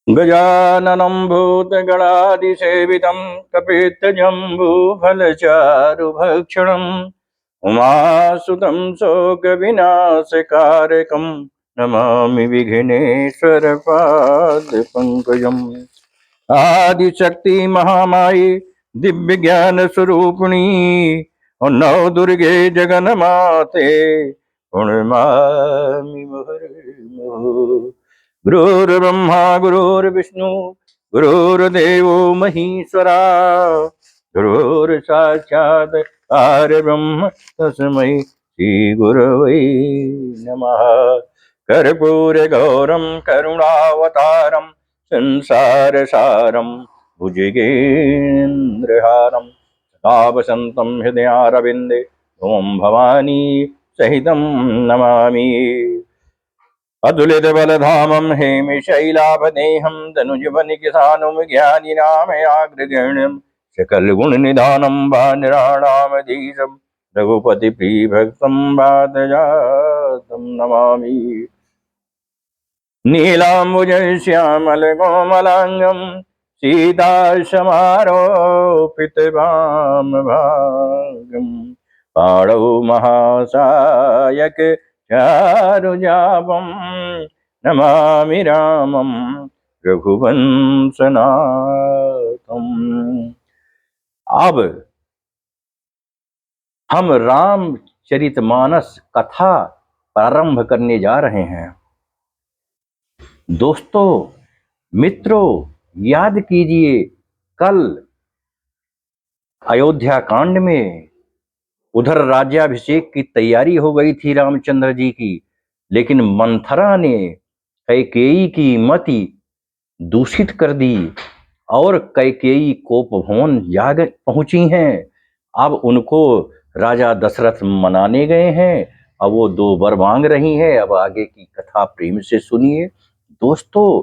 गजाननं भूतगणादिसेवितं कपित्थजम्बूफलचारुभक्षणम् उमासुतं शोकविनाशकारकं नमामि विघ्नेश्वरपादपङ्कजम्। आदिशक्ति महामाई दिव्य ज्ञान स्वरूपिणी और नौ दुर्गे जगन्माते प्रणमामि मुहुर्मुहुः। गुरुर्ब्रह्मा गुरुर्विष्णु गुरुर्देवो महेश्वरा गुरुर्साक्षात् परब्रह्म तस्मै श्री गुरवे नमः। कर्पूरगौरं करुणावतारं संसारसारं भुजगेन्द्रहारं सदा वसन्तं हृदयारविन्दे ॐ भवानी सहितं नमामि। अतुलितबलधामं हेमशैलाभदेहं तनुजवनिकिसानं ज्ञानिनामयाग्रगण्यं सकलगुणनिधानं वानराणामधीशं रघुपतिप्रियभक्तं वातजातं नमामि। नीलाम्बुजश्यामलकोमलाङ्गं सीतासमारोपितवामभागं पाणौ महासायक चारुजापं नमामि रामं रघुवंशनाथम्। अब हम रामचरितमानस कथा प्रारंभ करने जा रहे हैं। दोस्तों, मित्रों, याद कीजिए कल अयोध्या कांड में उधर राज्याभिषेक की तैयारी हो गई थी रामचंद्र जी की, लेकिन मंथरा ने कैकेयी की मति दूषित कर दी और कैकेयी कोप भवन जा पहुंची हैं। अब उनको राजा दशरथ मनाने गए हैं। अब वो दो वर मांग रही हैं। अब आगे की कथा प्रेम से सुनिए। दोस्तों,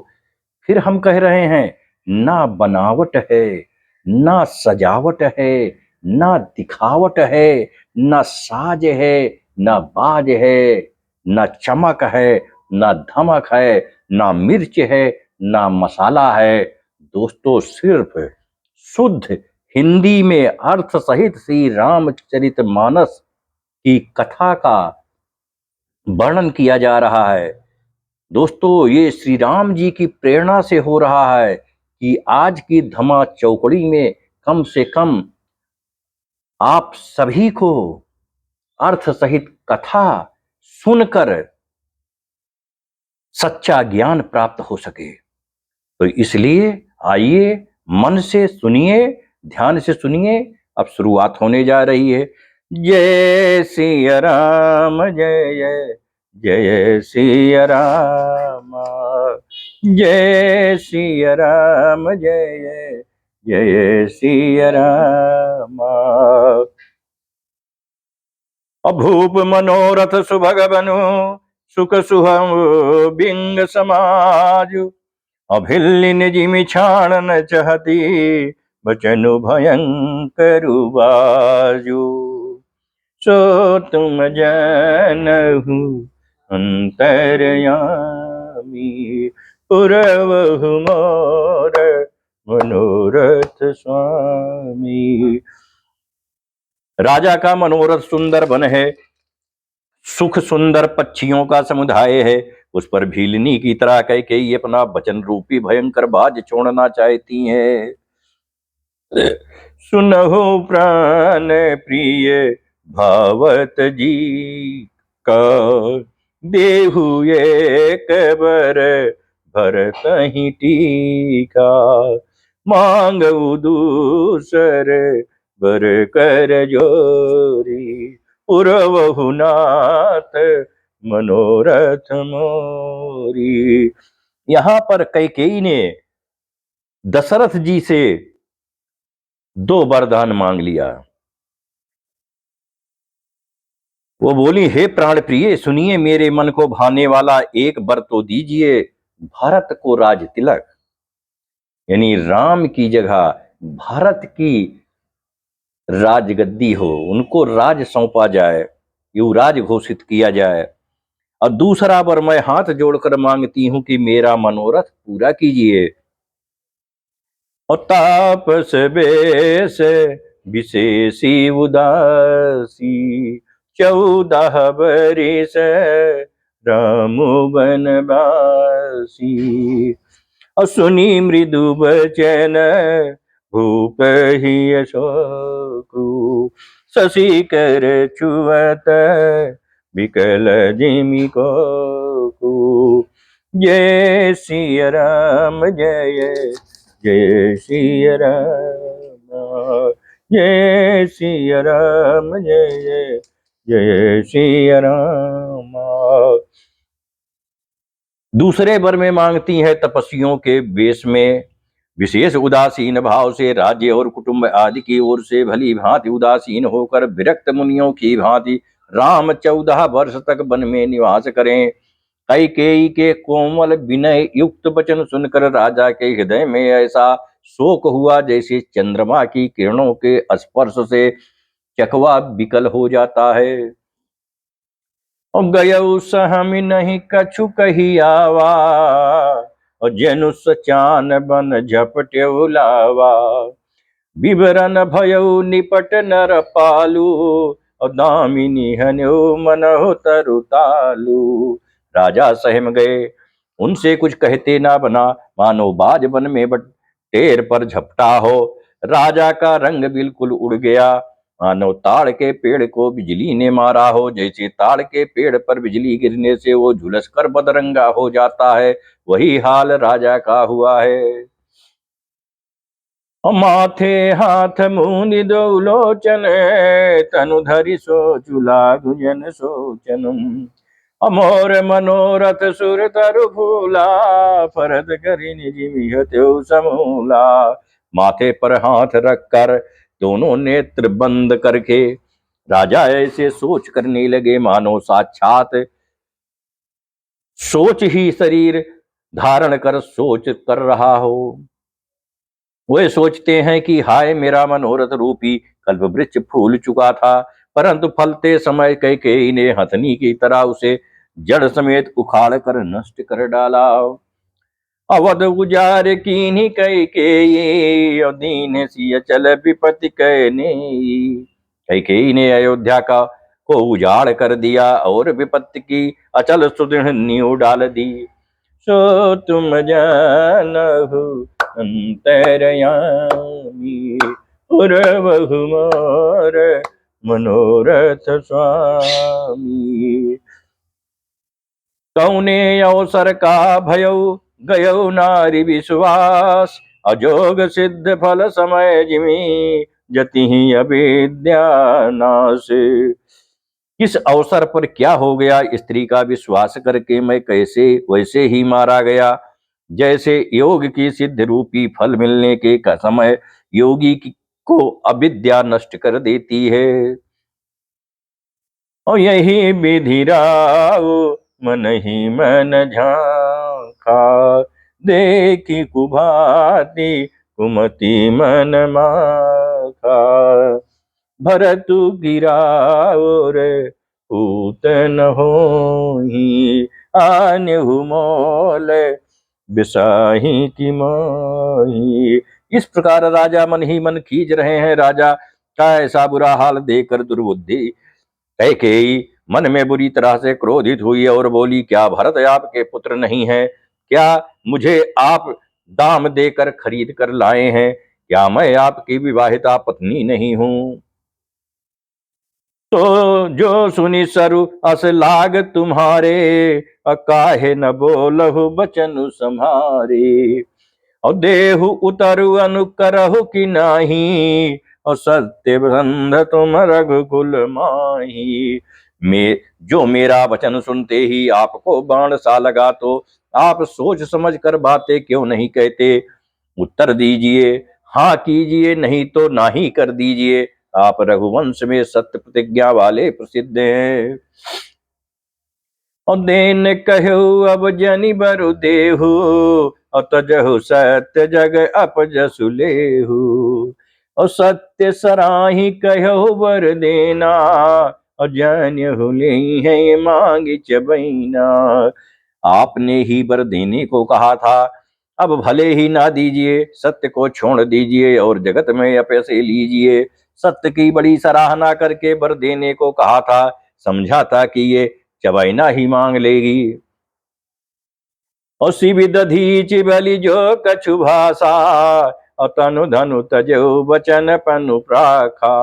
फिर हम कह रहे हैं, ना बनावट है, ना सजावट है, ना दिखावट है, ना साज है, ना बाज है, ना चमक है, ना धमक है, ना मिर्च है, ना मसाला है। दोस्तों, सिर्फ शुद्ध हिंदी में अर्थ सहित श्री रामचरितमानस की कथा का वर्णन किया जा रहा है। दोस्तों, ये श्री राम जी की प्रेरणा से हो रहा है कि आज की धमा चौकड़ी में कम से कम आप सभी को अर्थ सहित कथा सुनकर सच्चा ज्ञान प्राप्त हो सके। तो इसलिए आइए, मन से सुनिए, ध्यान से सुनिए। अब शुरुआत होने जा रही है। जय सिया राम, जय जय सिया राम, जय सिया राम, जय जय सिया राम। अभूप मनोरथ सुभग बनु सुख सुहम बिंग समाज, अभिल्लिन जिमि छाणन चहती बचनु भयंकर बाजू। सो तुम जानहु अंतरयामी, पुरवहु मोर मनोरथ स्वामी। राजा का मनोरथ सुंदर वन है, सुख सुंदर पक्षियों का समुदाय है। उस पर भीलनी की तरह कैकेयी अपना वचन रूपी भयंकर बाज छोड़ना चाहती हैं। सुनहो प्राण प्रिय भावत जी का, देहु एक बर भरत ही टीका। मांगऊ दूसर बर कर जोरी, पुरवहु नाथ मनोरथ मोरी। यहां पर कैकेयी ने दशरथ जी से दो वरदान मांग लिया। वो बोली, हे प्राण प्रिय, सुनिए, मेरे मन को भाने वाला एक वर तो दीजिए, भारत को राज तिलक, यानी राम की जगह भारत की राजगद्दी हो, उनको राज सौंपा जाए, युवराज घोषित किया जाए। और दूसरा वर मैं हाथ जोड़कर मांगती हूं कि मेरा मनोरथ पूरा कीजिए। और तापस बेश विशेषी उदासी, 14 बरिस राम बनवासी। और सुनी मृदु बचन भूप ही अशोकु, शशि कर छुअत विकल जिमि को। जय सिया राम जय जय सिया राम, जय सिया राम जय जय जय सिया राम। दूसरे वर में मांगती है तपस्वियों के वेश में विशेष उदासीन भाव से राज्य और कुटुंब आदि की ओर से भली भांति उदासीन होकर विरक्त मुनियों की भांति राम 14 वर्ष तक वन में निवास करें। कैकेयी के कोमल विनय युक्त वचन सुनकर राजा के हृदय में ऐसा शोक हुआ जैसे चंद्रमा की किरणों के स्पर्श से चकवा विकल हो जाता है। और गयउ सहमि नहीं कछु कही आवा, और जनु सचान बन झपट्यउ लावा। विवरण भयउ निपट नर पालू, और दामिनी हन्यु मनहु तरुतालू। राजा सहम गए, उनसे कुछ कहते ना बना, मानो बाज वन में टेर पर झपटा हो। राजा का रंग बिल्कुल उड़ गया, मानो ताड़ के पेड़ को बिजली ने मारा हो। जैसे ताड़ के पेड़ पर बिजली गिरने से वो झुलसकर बदरंगा हो जाता है, वही हाल राजा का हुआ है। माथे हाथ मुनि दो लोचन, तनु धरि सोचु लागु जन सोचन। अमोर मनोरथ सुर तरु फूला, फरद करि निज मिह त्यों समूला। माथे पर हाथ रखकर दोनों नेत्र बंद करके राजा ऐसे सोच करने लगे मानो साक्षात सोच ही शरीर धारण कर सोच कर रहा हो। वे सोचते हैं कि हाय मेरा मनोरथ रूपी कल्प वृक्ष फूल चुका था, परंतु फलते समय कैकेयी ने हथनी की तरह उसे जड़ समेत उखाड़ कर नष्ट कर डाला। अवध गुजार कीन्ही कैकेयी, और दीन सिय चल विपत्ति कहने। कैकेयी ने अयोध्या का को उजाड़ कर दिया और विपत्ति की अचल सुदृढ़ नींव डाल दी। सो तुम जानहु अंतरयामी, पुरवहु मोर मनोरथ स्वामी। कौने अवसर का भयउ गयउ नारी विश्वास, अजोग सिद्ध फल समय जिमि जति अविद्या नाश। किस अवसर पर क्या हो गया, स्त्री का विश्वास करके मैं कैसे वैसे ही मारा गया, जैसे योग की सिद्ध रूपी फल मिलने के समय योगी को अविद्या नष्ट कर देती है। और यही विधि राव मन ही मन झांका, देखी कुभाति कुमति मन माखा। भरतु गिराओ रे पूतन होही, आन्हु मोल बिसाही की माही। इस प्रकार राजा मन ही मन खींच रहे हैं। राजा का ऐसा बुरा हाल देखकर दुर्बुद्धि कैकेयी मन में बुरी तरह से क्रोधित हुई और बोली, क्या भरत आपके पुत्र नहीं है? क्या मुझे आप दाम देकर खरीद कर लाए हैं? क्या मैं आपकी विवाहिता पत्नी नहीं हूं? तो जो सुनी सरु अस लाग तुम्हारे, काहे न बोलहु बचनु सम्हारे। और देहु उतरु अनुकरहु कि नाही, और सत्य बंध तुम रघुकुल माही। जो मेरा वचन सुनते ही आपको बाण सा लगा, तो आप सोच समझ कर बातें क्यों नहीं कहते? उत्तर दीजिए, हाँ कीजिए, नहीं तो नाही कर दीजिए। आप रघुवंश में सत्य प्रतिज्ञा वाले प्रसिद्ध हैं। और देन कहु अब जनि बरु देहु, और तजहु सत्य जग अपजसु लेहु। और सत्य सराही कहु वर देना, अजान्य हुले है मांग चबैना। आपने ही वर देने को कहा था, अब भले ही ना दीजिए, सत्य को छोड़ दीजिए और जगत में अपैसे लीजिए। सत्य की बड़ी सराहना करके वर देने को कहा था, समझा था कि ये चबैना ही मांग लेगी। औसी विदधीच बलि जो कछु भाषा, अतनु धनु तजो वचन पनु प्राखा।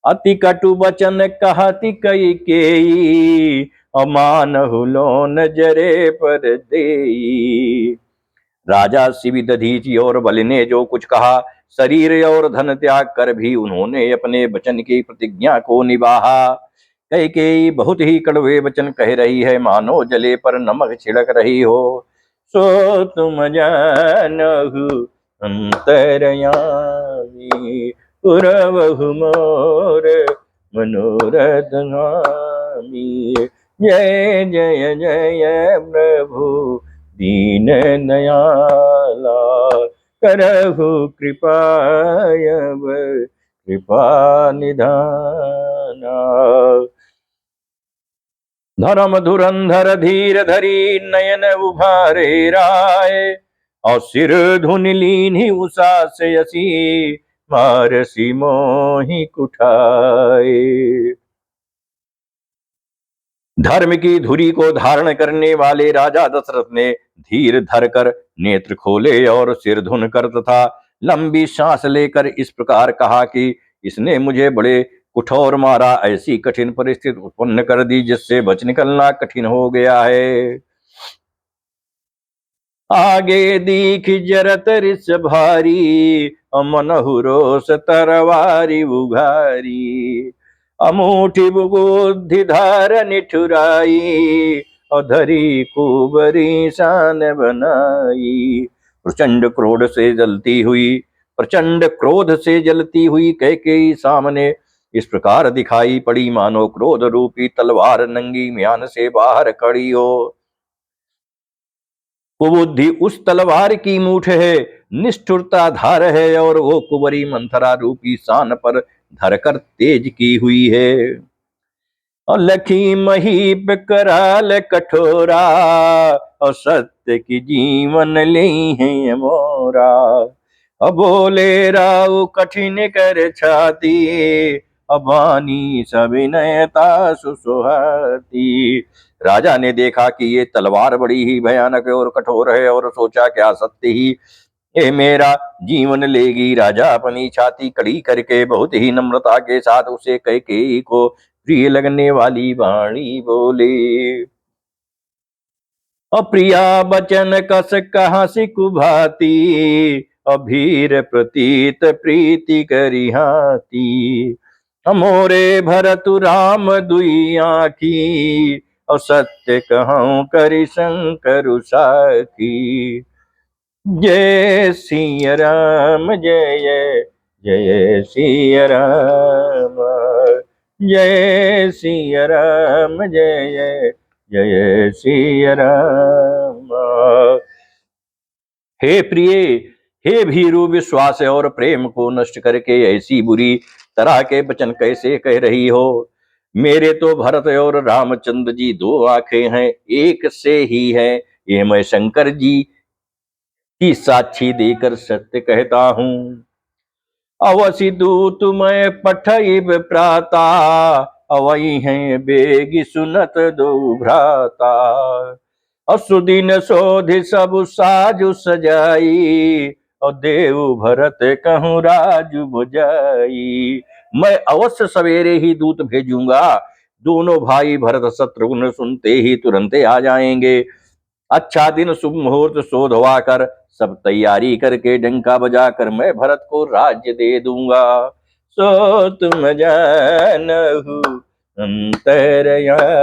अति कटु वचन कहती कई केई, अमानहु लोन जरे पर देई। राजा शिविदधीची और बलि ने जो कुछ कहा, शरीर और धन त्याग कर भी उन्होंने अपने वचन की प्रतिज्ञा को निभाया। कैकेयी बहुत ही कड़वे वचन कह रही है, मानो जले पर नमक छिड़क रही हो। सो तुम जानहु अंतरयामी, पुरवहु मोर मनोरथ स्वामी। जय जय जय प्रभु दीन दयाला, करहु कृपायब कृपा निधाना। धर्म धुरंधर धीर धरी नयन उभारे राय, और सिर धुन लीन उषा से यसी मारसी मोहि कुठाए। धर्म की धुरी को धारण करने वाले राजा दशरथ ने धीर धरकर नेत्र खोले और सिर धुन कर तथा लंबी सांस लेकर इस प्रकार कहा कि इसने मुझे बड़े कुठौर मारा, ऐसी कठिन परिस्थिति उत्पन्न कर दी जिससे बच निकलना कठिन हो गया है। आगे दीख जरत रिस भारी, मनहु रोष तरवारी उघारी। अमूठी बुगुद्धि धार निठुराई, अधरी कुबरी शान बनाई। प्रचंड क्रोध से जलती हुई कैकेयी सामने इस प्रकार दिखाई पड़ी, मानो क्रोध रूपी तलवार नंगी म्यान से बाहर खड़ी हो। कुबुद्धि उस तलवार की मूठ है, निष्ठुरता धार है, और वो कुबरी मंथरा रूपी शान पर धरकर तेज की हुई है। और लखी महीप कराल कठोरा, और सत्य की जीवन ले है मोरा। बोले राव कठिन कर छाती, अबानी सविनयता सुसुहाती। राजा ने देखा कि ये तलवार बड़ी ही भयानक और कठोर है और सोचा क्या सत्य ही ये मेरा जीवन लेगी। राजा अपनी छाती कड़ी करके बहुत ही नम्रता के साथ उसे कैकेयी को प्रिय लगने वाली वाणी बोले। अप्रिया बचन कस कहा सिकुभाती, अभीर प्रतीत प्रीति करिहाती। मोरे भरतु राम दुई आखी, और सत्य कहूं करि शंकर साखी। जय सिया राम जय जय सिया राम, जय सिया राम जय जय सिया राम। हे प्रिय, हे भीरु, विश्वास और प्रेम को नष्ट करके ऐसी बुरी तरह के वचन कैसे कह रही हो। मेरे तो भरत और रामचंद्र जी दो आंखें हैं, एक से ही है, ये मैं शंकर जी की साक्षी देकर सत्य कहता हूं। अवसि दूत मैं पठइब प्राता, अवई हैं बेगी सुनत दो भ्राता। असुदिन शोधि सब साजु सजाई, और देव भरत कहूँ राजु बुझाई। मैं अवश्य सवेरे ही दूत भेजूंगा, दोनों भाई भरत शत्रुघ्न सुनते ही तुरंत आ जाएंगे। अच्छा दिन शुभ मुहूर्त शोधवा कर सब तैयारी करके डंका बजाकर मैं भरत को राज्य दे दूंगा। सो तुम जानहु अंतरयामी,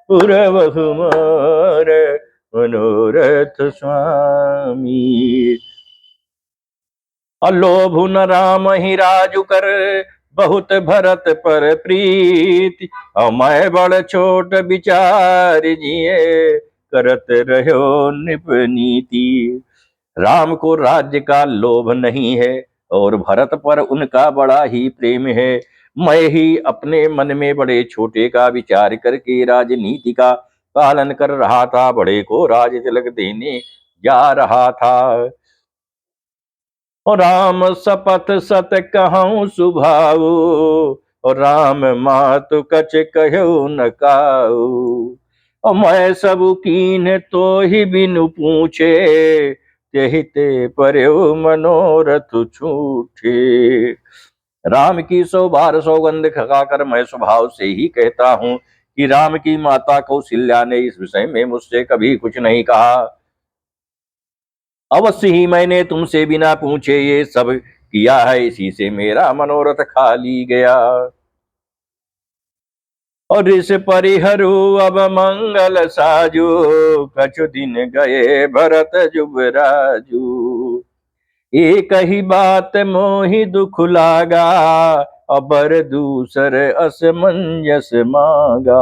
पुरवहु मोर मनोरथ स्वामी। अलोभु न राम ही राजु कर, बहुत भरत पर प्रीति। मैं बड़ छोट विचार जिए, करत रहो निप नीति। राम को राज्य का लोभ नहीं है और भरत पर उनका बड़ा ही प्रेम है। मैं ही अपने मन में बड़े छोटे का विचार करके राजनीति का पालन कर रहा था, बड़े को राज तिलक देने जा रहा था। और राम सपथ सत कहूँ सुभाऊ, और राम मातु कछ कहो न काऊ। और मैं सब कीन तो ही बिनु पूछे, तेहि ते पर्यो मनोरथ छूटे। राम की 100 बार सौगंध खगाकर मैं स्वभाव से ही कहता हूँ कि राम की माता कौशल्या ने इस विषय में मुझसे कभी कुछ नहीं कहा। अवश्य ही मैंने तुमसे बिना पूछे ये सब किया है, इसी से मेरा मनोरथ खाली गया। और इस परिहरु अब मंगल साजू, कछु दिन गए भरत जुबराजू। एक ही बात मोहि दुख लागा, अबर दूसर असमंजस मांगा।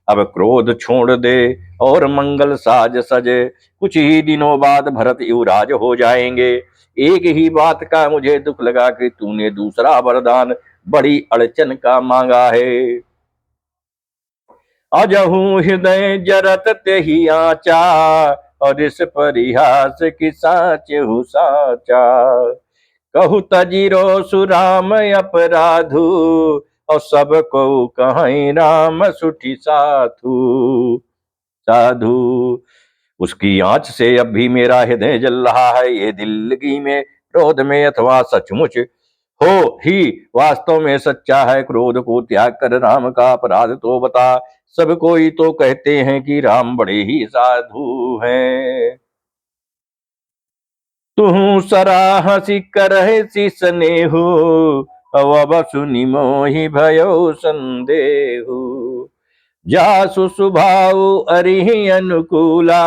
अब क्रोध छोड़ दे और मंगल साज सजे, कुछ ही दिनों बाद भरत युवराज हो जाएंगे। एक ही बात का मुझे दुख लगा कि तूने दूसरा वरदान बड़ी अड़चन का मांगा है। अजहू हृदय जरत ते ही आचा, और इस परिहास की साचहु साचा। कहु तजिरो सुराम अपराधु, और सब को कहीं राम सुठी साधु साधु। उसकी आंच से अब भी मेरा हृदय जल रहा है। ये दिल्लगी में, क्रोध में, अथवा सचमुच हो ही वास्तव में सच्चा है। क्रोध को त्याग कर राम का अपराध तो बता। सब कोई तो कहते हैं कि राम बड़े ही साधु हैं। तुहु सराहसी करहसी स्नेहु, अब सुनि मोहि भयो संदेहु। जासु सुभाव अरिहि अनुकूला,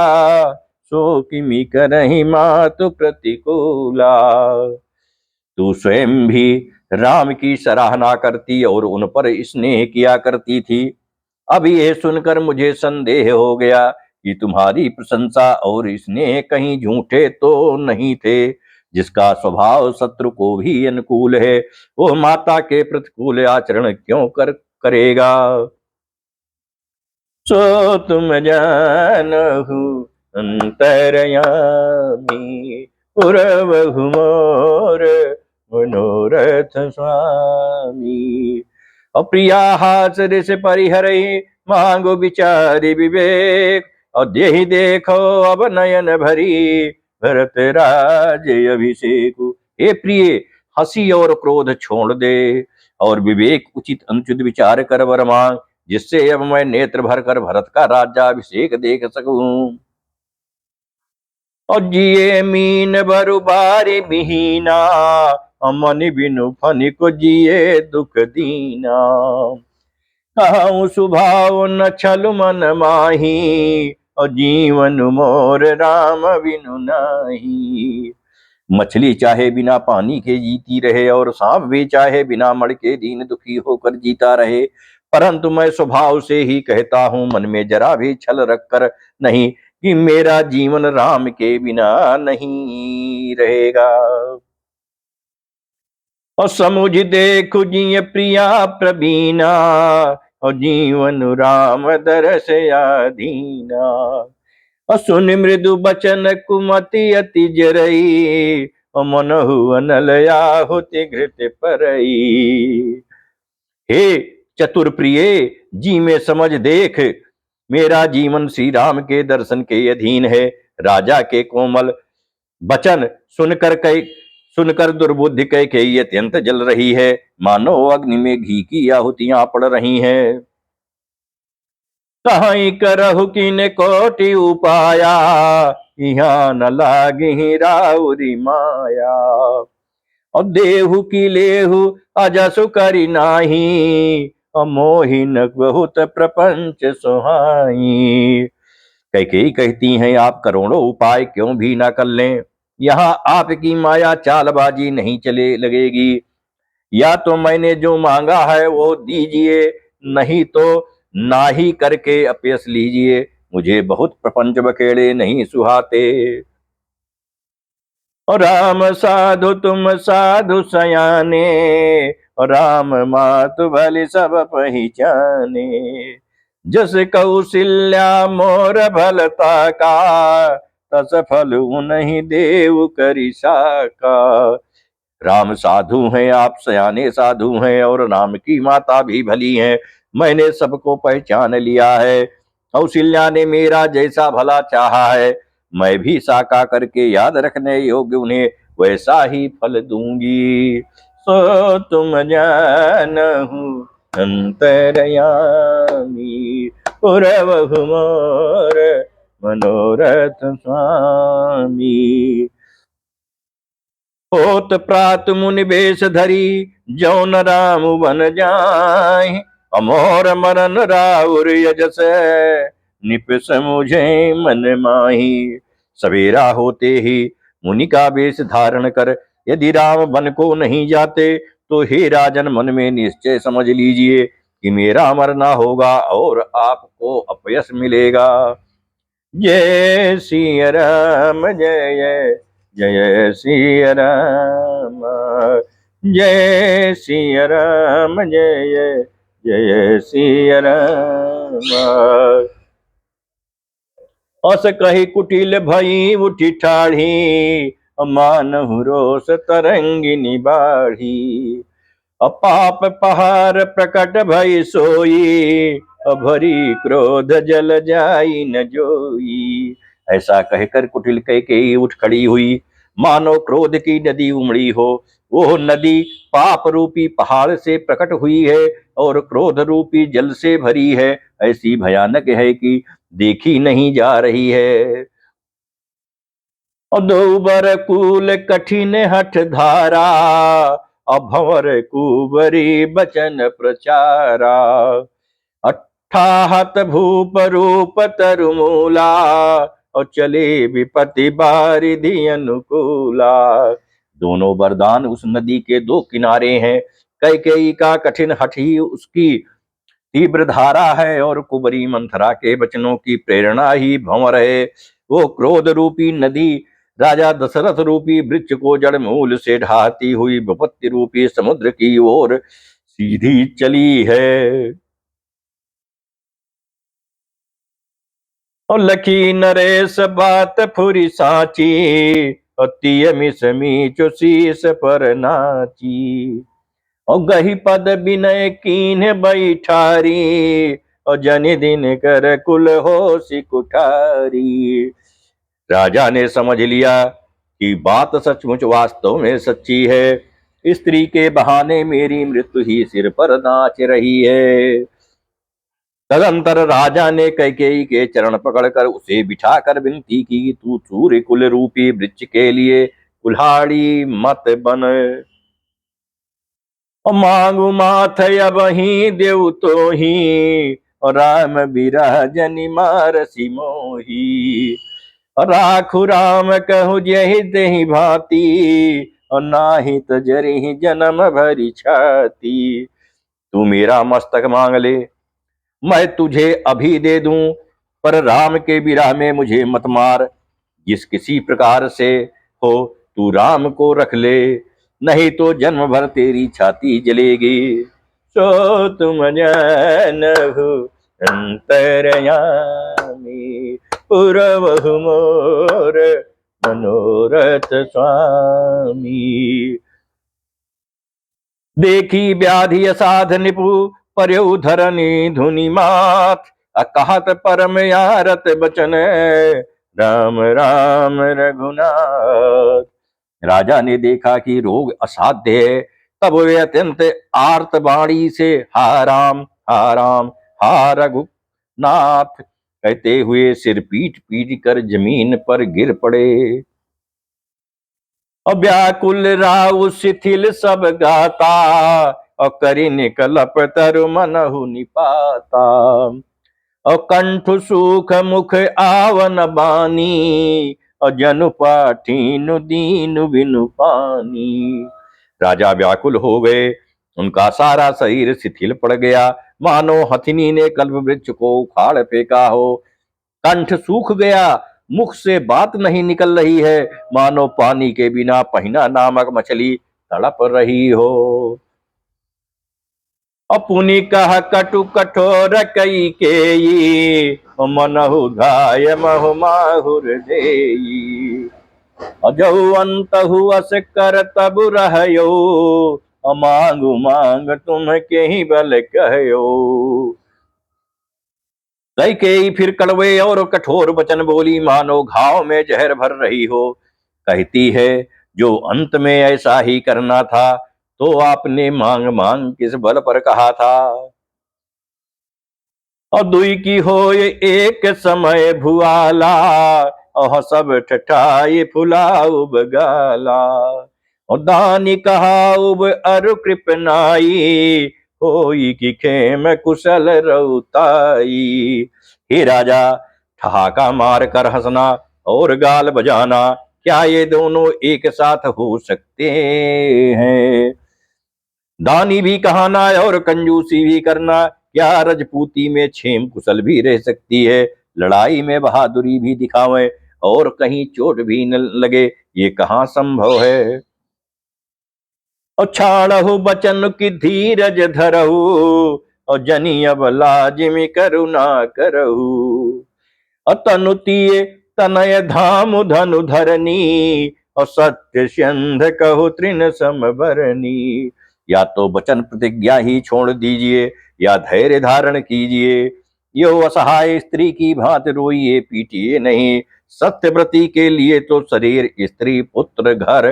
सो किमि करहि मातु प्रतिकूला। तू स्वयं भी राम की सराहना करती और उन पर स्नेह किया करती थी। अब ये सुनकर मुझे संदेह हो गया कि तुम्हारी प्रशंसा और स्नेह कहीं झूठे तो नहीं थे। जिसका स्वभाव शत्रु को भी अनुकूल है, वो माता के प्रतिकूल आचरण क्यों करेगा। सो तुम जानहु अंतरयामी, पुरवहु मोर मनोरथ स्वामी। अप्रिया हास ऋष परिहरहि, मांगो विचारि विवेक। और देहि देखो अब नयन भरी, भरत राज अभिषेक। हे प्रिय, हंसी और क्रोध छोड़ दे और विवेक उचित अनुचित विचार कर वर मांग, जिससे अब मैं नेत्र भर कर भरत का राज्याभिषेक देख सकूं। और जिये मीन बरु बारी मिहीना, मन बिनु फनिक जिये दुख दीना। कहूँ सुभाव न छल मन माही, और जीवन मोर राम बिनु नाही। मछली चाहे बिना पानी के जीती रहे, और सांप भी चाहे बिना मड़ के दीन दुखी होकर जीता रहे, परंतु मैं स्वभाव से ही कहता हूं, मन में जरा भी छल रखकर नहीं, कि मेरा जीवन राम के बिना नहीं रहेगा। और समुझ देखु जिय प्रिया प्रवीणा, और जीवन राम दरस आधीना। और सुन मृदु बचन कुमति अति जरई, और मनहु अनल आहुति घृत परई। हे चतुर प्रिय, जी में समझ देख, मेरा जीवन श्री राम के दर्शन के अधीन है। राजा के कोमल वचन सुनकर दुर्बुद्धि कैकेयी अत्यंत जल रही है, मानो अग्नि में घी की आहुतियां पड़ रही हैं। कहीं करहु किन कोटि उपाया, यहाँ न लागी राउरी माया। और देहु की लेहु अजसु करी नाही, और मोहि न बहुत प्रपंच सुहाई। कैकेयी कहती हैं, आप करोड़ों उपाय क्यों भी ना कर लें, यहाँ आपकी माया चालबाजी नहीं चले लगेगी। या तो मैंने जो मांगा है वो दीजिए, नहीं तो ना ही करके अपयस लीजिए। मुझे बहुत प्रपंच बखेड़े नहीं सुहाते। और राम साधु तुम साधु सयाने, राम मातु भली सब पहिचाने। जस कौशल्या मोर भलता का, तस फल उन्हीं देव करि साका। राम साधु हैं, आप सयाने साधु हैं, और राम की माता भी भली हैं। मैंने सबको पहचान लिया है। कौशल्या ने मेरा जैसा भला चाहा है, मैं भी साका करके याद रखने योग्य उन्हें वैसा ही फल दूंगी। सो तुम जानहु अंतरयामी, पुरवहु मोर मनोरथ स्वामी। होत प्रात मुनि बेश धरी, जौन राम बन जाय। अमोर मरन राउर यजस, निपस मुझे मन माही। सवेरा होते ही मुनि का वेश धारण कर यदि राम वन को नहीं जाते, तो हे राजन मन में निश्चय समझ लीजिए कि मेरा मरना होगा और आपको अपयश मिलेगा। जय श्री राम जय जय श्री राम, जय श्री राम जय जय श्री राम। अस कही कुटिल भई उठी ठाढ़ी, मानहु रोष तरंगिनी बाढ़ी। अपाप पहाड़ प्रकट भई सोई, भरी क्रोध जल जाई न जोई। ऐसा कहकर कुटिल कैकेयी उठ खड़ी हुई, मानो क्रोध की नदी उमड़ी हो। वो नदी पाप रूपी पहाड़ से प्रकट हुई है और क्रोध रूपी जल से भरी है। ऐसी भयानक है कि देखी नहीं जा रही है। और दो बर कूल कठिन हठ धारा, अभंवर कुबरी बचन प्रचारा। अट्ठाहत भूप रूप तरुमूला, और चले विपति बारिधि अनुकूला। दोनों वरदान उस नदी के दो किनारे हैं। कैकेयी का कठिन हठ ही उसकी तीव्र धारा है, और कुबरी मंथरा के वचनों की प्रेरणा ही भंवर है। वो क्रोध रूपी नदी राजा दशरथ रूपी वृक्ष को जड़ मूल से ढाती हुई विपत्ति रूपी समुद्र की ओर सीधी चली है। और लखी नरेश बात फुरी साची, अतिय मिस मीचु शीस पर नाची। और गही पद विनय कीन्ह बैठारी, और जनि दिन कर कुल होसी कुठारी। राजा ने समझ लिया कि बात सचमुच वास्तव में सच्ची है। स्त्री के बहाने मेरी मृत्यु ही सिर पर नाच रही है। तदंतर राजा ने कैकेयी के चरण पकड़कर उसे बिठाकर विनती की, तू सूर्य कुल रूपी वृक्ष के लिए कुल्हाड़ी मत बन। और मांगू माथ अब ही देव तो ही, और राम बिरह जनि मारसी मोही। और राखु राम कहु जहि तेहि भांति, और नाही तजरि जन्म भरी छाती। तू मेरा मस्तक मांग ले, मैं तुझे अभी दे दूं, पर राम के विरह में मुझे मत मार। जिस किसी प्रकार से हो तू राम को रख ले, नहीं तो जन्म भर तेरी छाती जलेगी। सो तुम जानहु अंतरयामी, पुरवहु मोर मनोरथ स्वामी। देखी व्याधि असाध निपु, पर्यु धरनी धुनि मात। अकहत परम यारत बचन, राम राम रघुनाथ। राजा ने देखा कि रोग असाध्य है, तब वे अत्यंत आर्त वाणी से हा राम हा राम हा रघुनाथ कहते हुए सिर पीट पीट कर जमीन पर गिर पड़े। व्याकुल राउ शिथिल सब गाता, और करि निकलप तरु मनहु निपाता। और कंठ सूख मुख आवन बानी, और जनु पाठीनु दीनु बिनु पानी। राजा व्याकुल हो गए, उनका सारा शरीर शिथिल पड़ गया, मानो हथिनी ने कल्प वृक्ष को उखाड़ फेंका हो। कंठ सूख गया, मुख से बात नहीं निकल रही है, मानो पानी के बिना पहिना नामक मछली तड़प रही हो। अपुनि कह कटु कठोर कई केई, मनहु घाय महु माहुर देई। अजहु अंतहु अस कर तब रहयो, मांगु मांग तुम के ही बल कहयो। कैकेयी फिर कड़वे और कठोर वचन बोली, मानो घाव में जहर भर रही हो। कहती है, जो अंत में ऐसा ही करना था, तो आपने मांग मांग किस बल पर कहा था। और दुई की हो ये एक समय भुआला, और सब ठठाई फुला उब गाला। और दानी कहा उब अरु कृपनाई, होई की खेम कुशल रउताई। हे राजा, ठहाका मार कर हंसना और गाल बजाना, क्या ये दोनों एक साथ हो सकते हैं। दानी भी कहाना और कंजूसी भी करना, क्या रजपूती में छेम कुशल भी रह सकती है। लड़ाई में बहादुरी भी दिखावे और कहीं चोट भी न लगे, ये कहाँ संभव है। और छाड़हु बचन की धीरज धरहु, और जनी अब लाजिमी करुणा करहु। और तनुतीय तनय धाम धनु धरनी, और सत्य स्यंध कहु तृण समबरनी। या तो वचन प्रतिज्ञा ही छोड़ दीजिए, या धैर्य धारण कीजिए। यो असहाय स्त्री की भांति रोइए पीटिए नहीं। सत्यव्रती के लिए तो शरीर, स्त्री, पुत्र, घर,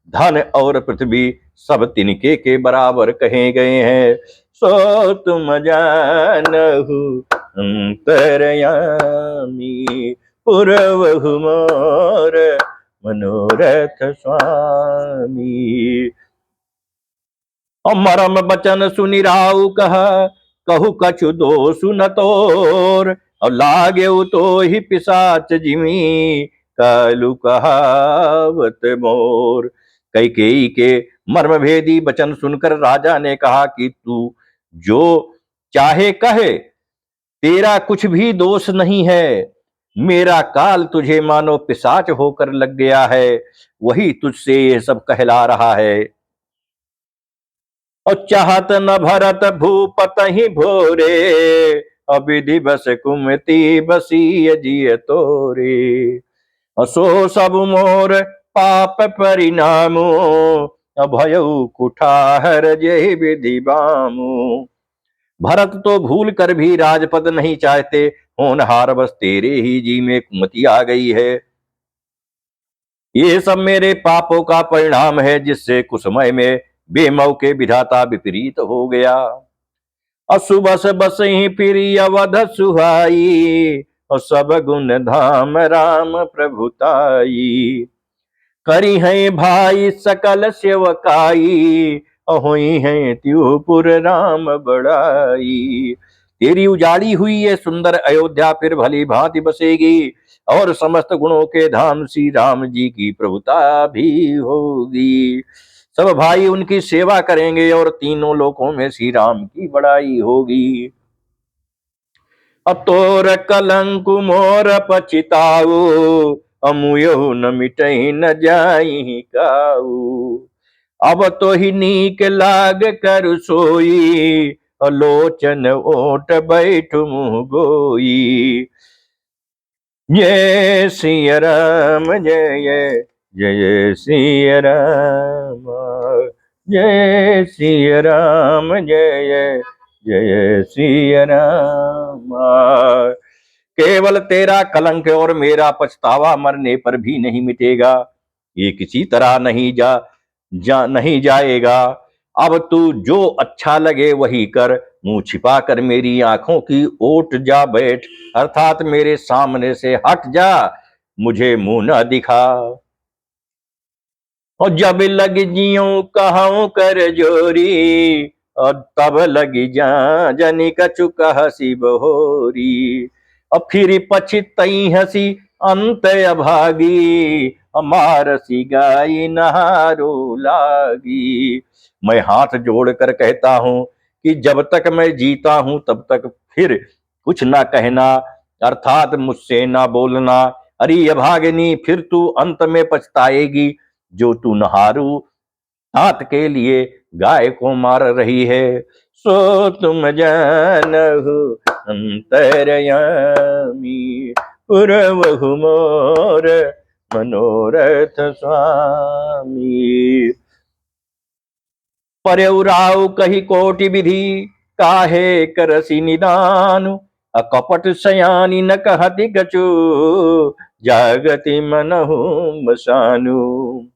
धन और पृथ्वी सब तिनके के बराबर कहे गए हैं। सो तुम जानहु अंतरयामी, पुरवहु मोर मनोरथ स्वामी। मरम बचन सुनि राउ कहु कछु दोषु न तोर। और लागे तो ही पिशाच जिमी, कालू कहावत मोर। कैकेयी के मर्मभेदी वचन सुनकर राजा ने कहा कि तू जो चाहे कहे, तेरा कुछ भी दोष नहीं है। मेरा काल तुझे मानो पिशाच होकर लग गया है, वही तुझसे ये सब कहला रहा है। और चाहत न भरत भूपत ही भोरे, अविधि बस कुमति बसी जिय तोरे। असो सब मोर पाप परिणामो, अभयउ कुठार जय विधि बामु। भरत तो भूल कर भी राजपद नहीं चाहते, होनहार बस तेरे ही जी में कुमति आ गई है। ये सब मेरे पापों का परिणाम है, जिससे कुसमय में बेमौके विधाता विपरीत हो गया। अशुभ बस ही फिर अवध सुहाई, और सब गुण धाम राम प्रभुताई। करी है भाई सकल सेवकाई, हुई है त्योपुर राम बड़ाई। तेरी उजाड़ी हुई ये सुंदर अयोध्या फिर भली भांति बसेगी, और समस्त गुणों के धाम श्री राम जी की प्रभुता भी होगी। सब भाई उनकी सेवा करेंगे, और तीनों लोकों में श्री राम की बड़ाई होगी। अतोर कलंक मोर पछिताऊ, अमुयो न मिटई न जाई काऊ। अब तो ही नीक लाग कर सोई, लोचन ओट बैठ मुँह गोई। जय सिया राम जय जय सिया राम, जय सिया राम जय जय सिया राम। केवल तेरा कलंक और मेरा पछतावा मरने पर भी नहीं मिटेगा, ये किसी तरह नहीं जाएगा। अब तू जो अच्छा लगे वही कर, मुंह छिपा कर मेरी आंखों की ओट जा बैठ, अर्थात मेरे सामने से हट जा, मुझे मुंह न दिखा। और जब लग जियो कहूं कर जोरी, और तब लगी जा जनी कछु हसी बहोरी। और फिर पछतई हसी अंत अभागी, मारसी गाई नहारो लागी। मैं हाथ जोड़कर कहता हूं कि जब तक मैं जीता हूं तब तक फिर कुछ ना कहना, अर्थात मुझसे ना बोलना। अरे अभागिनी, फिर तू अंत में पछताएगी। जो तू नहारू हाथ के लिए गाय को मार रही है। सो तुम जानहु अंतरयामी, पुरवहु मोर मनोरथ स्वामी। पर्यउराव कही कोटि विधि, काहे करसी निदान। अकपट सयानी न कहति कछु, जागति मनहु बसानु।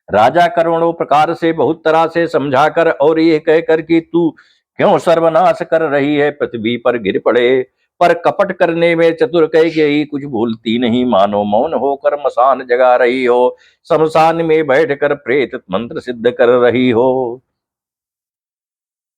राजा करोड़ों प्रकार से बहुत तरह से समझाकर और ये कहकर कि तू क्यों सर्वनाश कर रही है, पृथ्वी पर गिर पड़े। पर कपट करने में चतुर कह गई, कुछ भूलती नहीं, मानो मौन होकर मसान जगा रही हो, शमशान में बैठकर प्रेत मंत्र सिद्ध कर रही हो।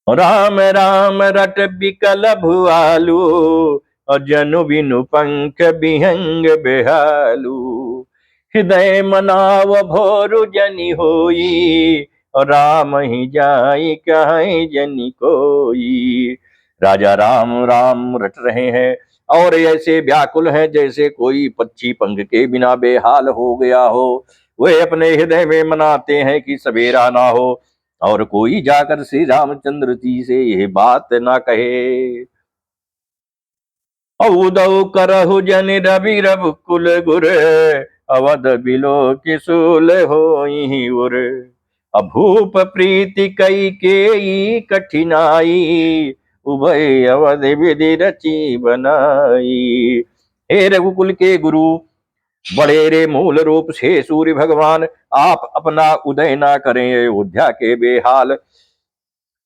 राम राम रट बिकल भुआलू, और जनु बिनु पंख बिहंग बेहालू। हृदय मनाव भोरु जनि होई, और राम ही जाई कहीं जनि कोई। राजा राम राम रट रहे हैं और ऐसे व्याकुल हैं जैसे कोई पक्षी पंख के बिना बेहाल हो गया हो। वे अपने हृदय में मनाते हैं कि सवेरा ना हो और कोई जाकर श्री रामचंद्र जी से यह बात ना कहे। औदौ करहु जन रवि रघुकुल गुर, अवध बिलो किशूल होई उर। अभूप प्रीति कई केई कठिनाई, उभय अवध विधि रची बनाई। हे रघुकुल के गुरु, बड़े रे मूल रूप से सूर्य भगवान, आप अपना उदय ना करें, अयोध्या के बेहाल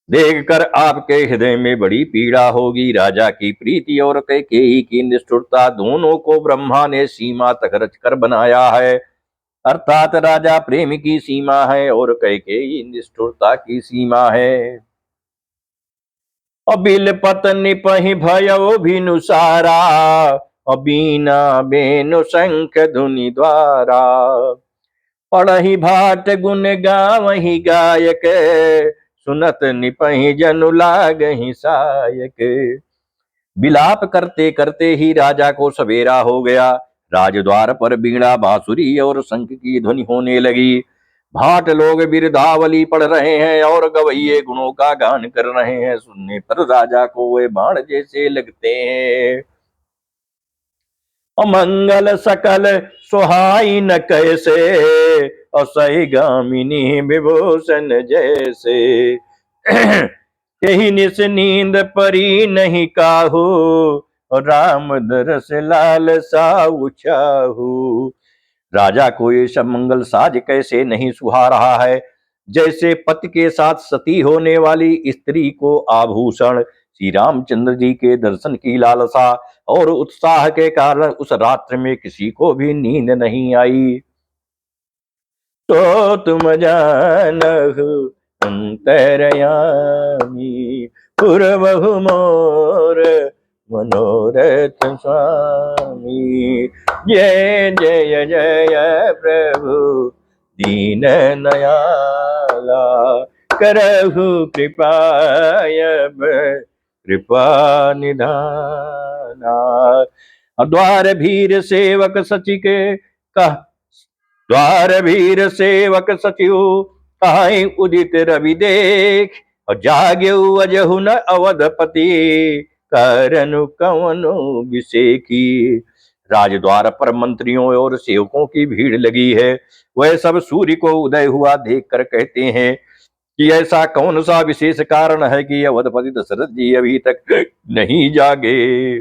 देखकर आपके हृदय में बड़ी पीड़ा होगी। राजा की प्रीति और कैकेयी की निष्ठुरता दोनों को ब्रह्मा ने सीमा तक रचकर बनाया है। अर्थात राजा प्रेम की सीमा है और कैकेयी निष्ठुरता की सीमा है। अबिल पत्नी पहि भयो भिनुसारा, अबीना बेनु शंख धुनि द्वारा। पढ़ही भाट गुण गावही गायक, सुनत निपहि जनु लागहि सायक। विलाप करते करते ही राजा को सवेरा हो गया। राजद्वार पर बीड़ा बांसुरी और शंख की ध्वनि होने लगी। भाट लोग बिरदावली पढ़ रहे हैं और गवैये गुणों का गान कर रहे हैं। सुनने पर राजा को वे बाण जैसे लगते हैं। अमंगल सकल सुहाई न कैसे, असही गामिनी विभूषण जैसे। यही निस नींद परी नहीं काहू, राम दरस लाल साऊ चाहू। राजा को ये सब मंगल साज कैसे नहीं सुहा रहा है, जैसे पति के साथ सती होने वाली स्त्री को आभूषण। श्री रामचंद्र जी के दर्शन की लालसा और उत्साह के कारण उस रात्र में किसी को भी नींद नहीं आई। तो तुम जानहु अंतरयामी, पुरवहु मोर मनोरथ स्वामी। जय जय जय प्रभु दीन दयाला, करहु कृपाय कृपा निधाना। द्वार भीर सेवक सचि के कह, द्वार भीर सेवक सचिव कहाई उदित रवि देख। और जाग्यु अजहु न अवधपति, करनु कवनु विषेकी। राजद्वार पर मंत्रियों और सेवकों की भीड़ लगी है। वह सब सूर्य को उदय हुआ देखकर कहते हैं कि ऐसा कौन सा विशेष कारण है कि अवधपति दशरथ जी अभी तक नहीं जागे।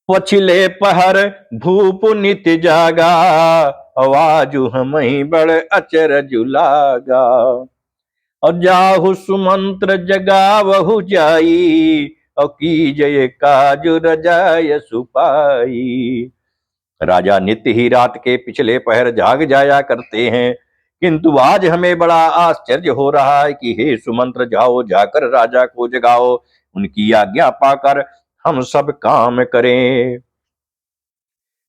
पछिले पहर भूप नित जागा, आवाजु हमहि बड़ अचरज लागा। और जाहु सुमंत्र जगावहु जाई, और की जय काजु रजाय सुपाई। राजा नित्य ही रात के पिछले पहर जाग जाया करते हैं, किंतु आज हमें बड़ा आश्चर्य हो रहा है कि हे सुमंत्र, जाओ जाकर राजा को जगाओ, उनकी आज्ञा पाकर हम सब काम करें।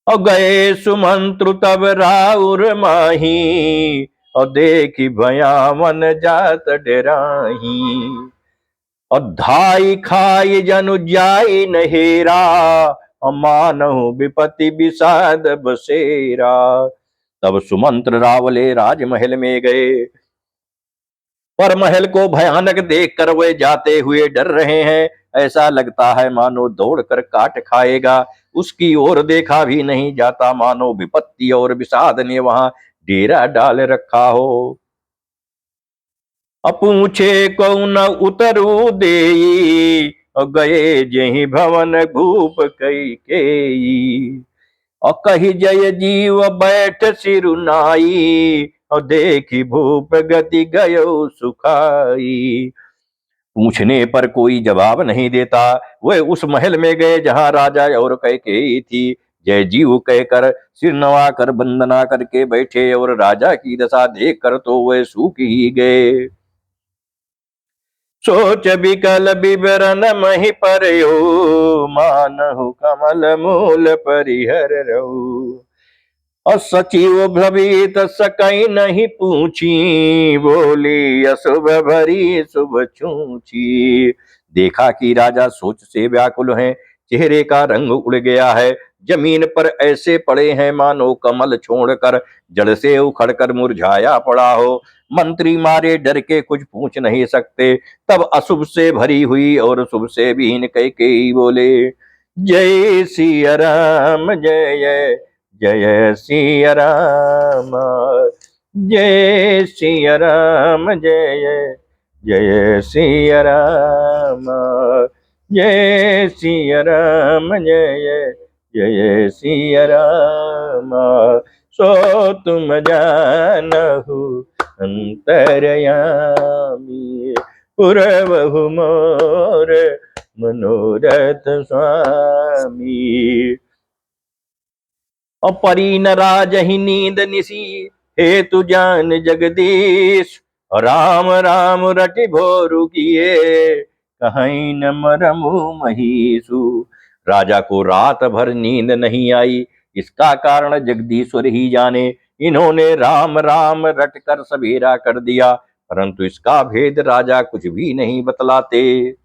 और गए सुमंत्रु तब राउर माही, और देखी भयावन जात डराही। और धाई खाई जनु जाई नहेरा, और मानहु विपति विषाद बसेरा। तब सुमंत्र रावले राजमहल में गए पर महल को भयानक देखकर वे जाते हुए डर रहे हैं। ऐसा लगता है मानो दौड़कर काट खाएगा। उसकी ओर देखा भी नहीं जाता, मानो विपत्ति और विषाद ने वहां डेरा डाल रखा हो। पूछे को न उतरू देई, गए जही भवन भूप कई केई। और कही जय जीव बैठ सिरुनाई, और देखी भूप गति गयो सुखाई। पूछने पर कोई जवाब नहीं देता। वे उस महल में गए जहां राजा और कैकेयी थी। जय जीव कहकर सिर नवाकर वंदना करके बैठे, और राजा की दशा देखकर तो वे सूख ही गए। सोच विकल विवरण मही परयो, मानहु कमल मूल परिहर रहू। और सचिव भ्रमित सकई नहीं पूछी, बोली अशुभ भरी शुभ छूची। देखा कि राजा सोच से व्याकुल हैं, चेहरे का रंग उड़ गया है। जमीन पर ऐसे पड़े हैं मानो कमल छोड़कर जड़ से उखड़कर मुरझाया पड़ा हो। मंत्री मारे डर के कुछ पूछ नहीं सकते। तब अशुभ से भरी हुई और शुभ से विहीन कैकेयी बोले, जय सिया राम जय जय सिया राम, जय सिया राम जय जय सिया राम, जय सिया राम जय जय सिया राम। सो तुम जानहु अंतरयामी, पुरवहु मोर मनोरथ स्वामी। और परी न राजहि नींद निसी, हे तु जान जगदीश। राम राम रटि भोरु किए, कहीं न मरमु महीसु। राजा को रात भर नींद नहीं आई, इसका कारण जगदीश्वर ही जाने। इन्होंने राम राम रटकर सवेरा कर दिया, परंतु इसका भेद राजा कुछ भी नहीं बतलाते।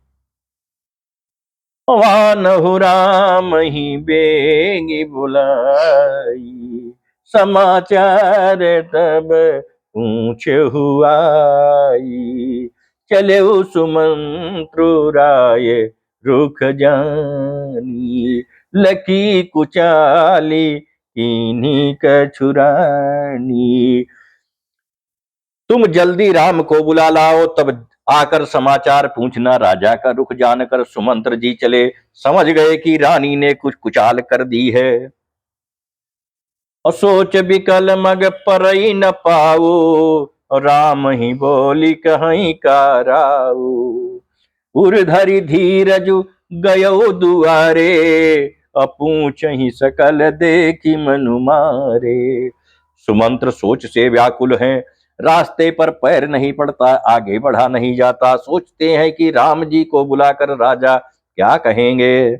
वानहु राम ही बेगी बुलाई, समाचार तब पूछ हुआई। चले सुमंत्रु राय रुख जानी, लकी कुचाली इन्हीं कछुरानी। तुम जल्दी राम को बुला लाओ, तब आकर समाचार पूछना। राजा का रुख जानकर सुमंत्र जी चले, समझ गए कि रानी ने कुछ कुचाल कर दी है। और सोच विकल मग परई न पाओ, राम ही बोली कहीं का राऊ। उर्धरि धीरजु गयो दुआरे, अपूछ ही सकल देखी मनु मारे। सुमंत्र सोच से व्याकुल हैं, रास्ते पर पैर नहीं पड़ता, आगे बढ़ा नहीं जाता। सोचते हैं कि राम जी को बुलाकर राजा क्या कहेंगे।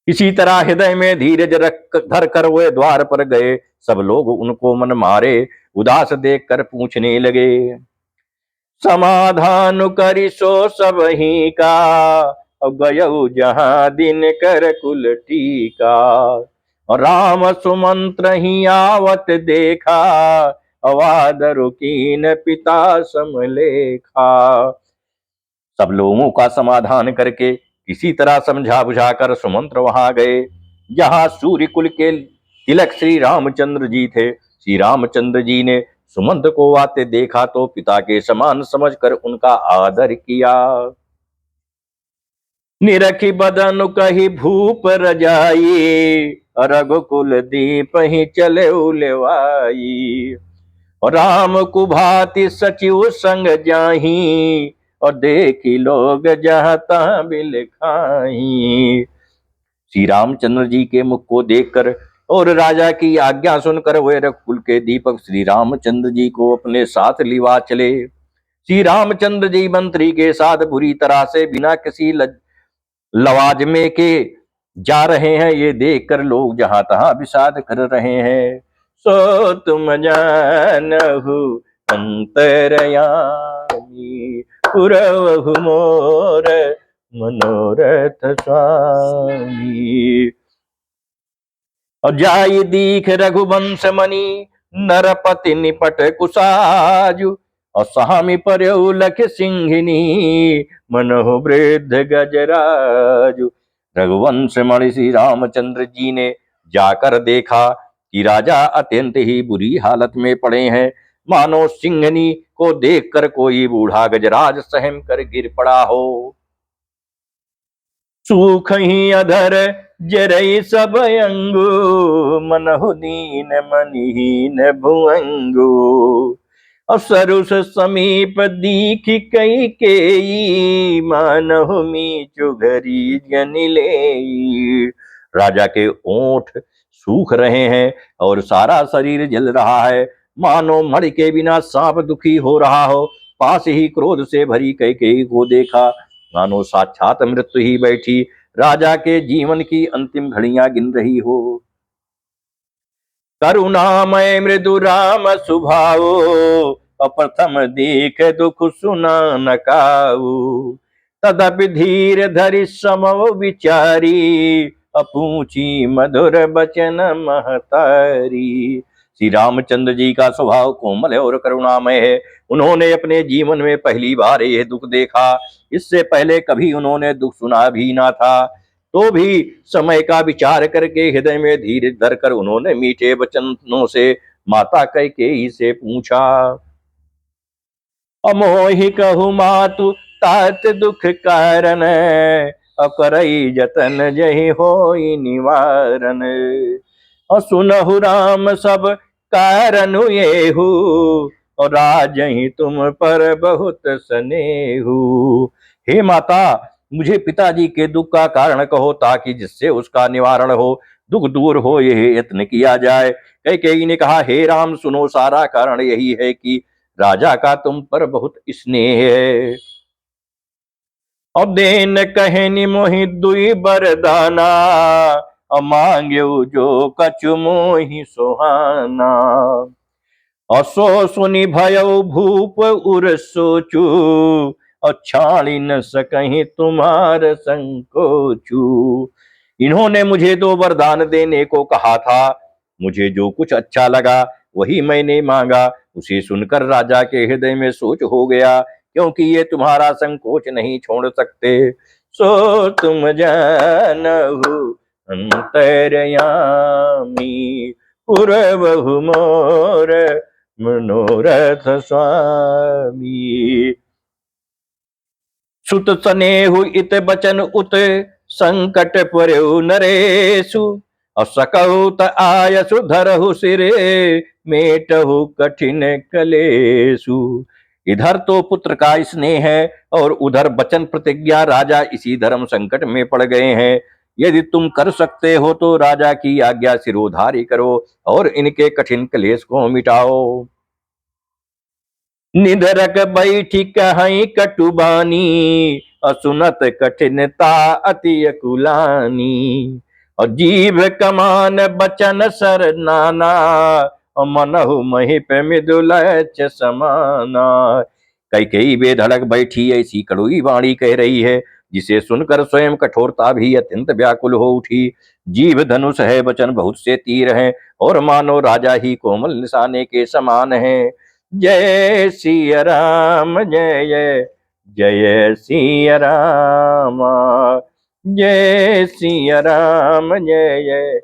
इसी तरह हृदय में धीरज रख धर कर वे द्वार पर गए। सब लोग उनको मन मारे उदास देखकर पूछने लगे, समाधान करी सो सब ही का, गयऊ जहां दिन कर कुल टीका। राम सुमंत्र ही आवत देखा, अवाद रुकीन पिता समलेखा। सब लोगों का समाधान करके किसी तरह समझा बुझाकर सुमंत्र वहां गए, जहां सूर्य कुल के तिलक श्री रामचंद्र जी थे। श्री रामचंद्र जी ने सुमंत्र को आते देखा तो पिता के समान समझकर उनका आदर किया। निरखी बदन कही भूप रजाई, रघुकुल दीप ही चले उलवाई। राम कुभाति सचिव संग जाही, और देखी लोग जहाँ तहाँ बिल खाही। श्री रामचंद्र जी के मुख को देखकर और राजा की आज्ञा सुनकर वे रघुकुल के दीपक श्री रामचंद्र जी को अपने साथ लिवा चले। श्री रामचंद्र जी मंत्री के साथ बुरी तरह से बिना किसी लवाजमे के जा रहे हैं। ये देखकर लोग जहां तहां विषाद कर रहे हैं। सो तुम जानहु अंतरयामी, पुरवहु मोर मनोरथ स्वामी। और जाई दीख रघुवंश मणि, नरपति निपट कुसाजु। असामी पर लख सिंहिनी मनहु वृद्ध गजराजु। रघुवंश मणि श्री रामचंद्र जी ने जाकर देखा कि राजा अत्यंत ही बुरी हालत में पड़े हैं, मानो सिंहनी को देखकर कोई बूढ़ा गजराज सहम कर गिर पड़ा हो। सूख ही अधर जरई सब अंगु, मनहु दीन मनिहीन भुअंगु। असरुष समीप दीख कई केई, मानहु मीचु घरी जनि लेई। राजा के ओंठ सूख रहे हैं और सारा शरीर जल रहा है, मानो मणि के बिना सांप दुखी हो रहा हो। पास ही क्रोध से भरी कैकेयी को देखा, मानो साक्षात मृत्यु ही बैठी राजा के जीवन की अंतिम घड़ियां गिन रही हो। करुणामय मृदु राम सुभाओ, अप्रथम देख दुख सुना न काऊ। तदपि धीर धरि समो विचारी, अपूछी मधुर बचन महतारी। श्री रामचंद्र जी का स्वभाव कोमल और करुणामय है। उन्होंने अपने जीवन में पहली बार यह दुख देखा। इससे पहले कभी उन्होंने दुख सुना भी ना था। तो भी समय का विचार करके हृदय में धीरे धरकर उन्होंने मीठे वचनों से माता कैकेयी से पूछा, अमोहि कहु मातु तात दुख कारण, अकरई जतन जहि होई निवारण। असुनहु राम सब कारण येहु, और राजहि तुम पर बहुत स्नेहु। हे माता, मुझे पिताजी के दुख का कारण कहो, ताकि जिससे उसका निवारण हो, दुख दूर हो, यह यत्न किया जाए। कैकेयी ने कहा, हे राम सुनो, सारा कारण यही है कि राजा का तुम पर बहुत स्नेह है। और देन कहनी मोहि दुई बरदाना, मांग्यो जो कछु मोहि सुहाना। असो सुनि भयो भूप उर सोचू, और छाड़ी न सकहीं तुम्हार संकोचू। इन्होंने मुझे 2 वरदान देने को कहा था। मुझे जो कुछ अच्छा लगा वही मैंने मांगा। उसे सुनकर राजा के हृदय में सोच हो गया, क्योंकि ये तुम्हारा संकोच नहीं छोड़ सकते। सो तुम जानहु अंतर्यामी, पुरबहु मोर मनोरथ स्वामी। सुत सनेहु इत बचन उत, संकट पर्यु नरेशु। असकहु त आयसु धरहु सिरे, मेटहु कठिन कलेशु। इधर तो पुत्र का स्नेह है और उधर वचन प्रतिज्ञा। राजा इसी धर्म संकट में पड़ गए हैं। यदि तुम कर सकते हो तो राजा की आज्ञा सिरोधारी करो और इनके कठिन क्लेश को मिटाओ। निधरक बैठी कहीं कटुबानी, असुनत कठिनता अति अकुलानी। और जीव कमान बचन सर नाना, मनहु महिप मृदुलच समाना। कैकेयी बेधड़क बैठी ऐसी कड़ुई वाणी कह रही है, जिसे सुनकर स्वयं कठोरता भी अत्यंत व्याकुल हो उठी। जीव धनुष है, वचन बहुत से तीर हैं, और मानो राजा ही कोमल निशाने के समान है। जय सिया राम जय जय सिया राम, जय सिया राम जय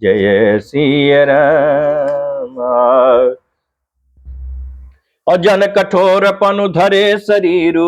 जय सिया राम। अजन कठोर पनु धरे शरीरु,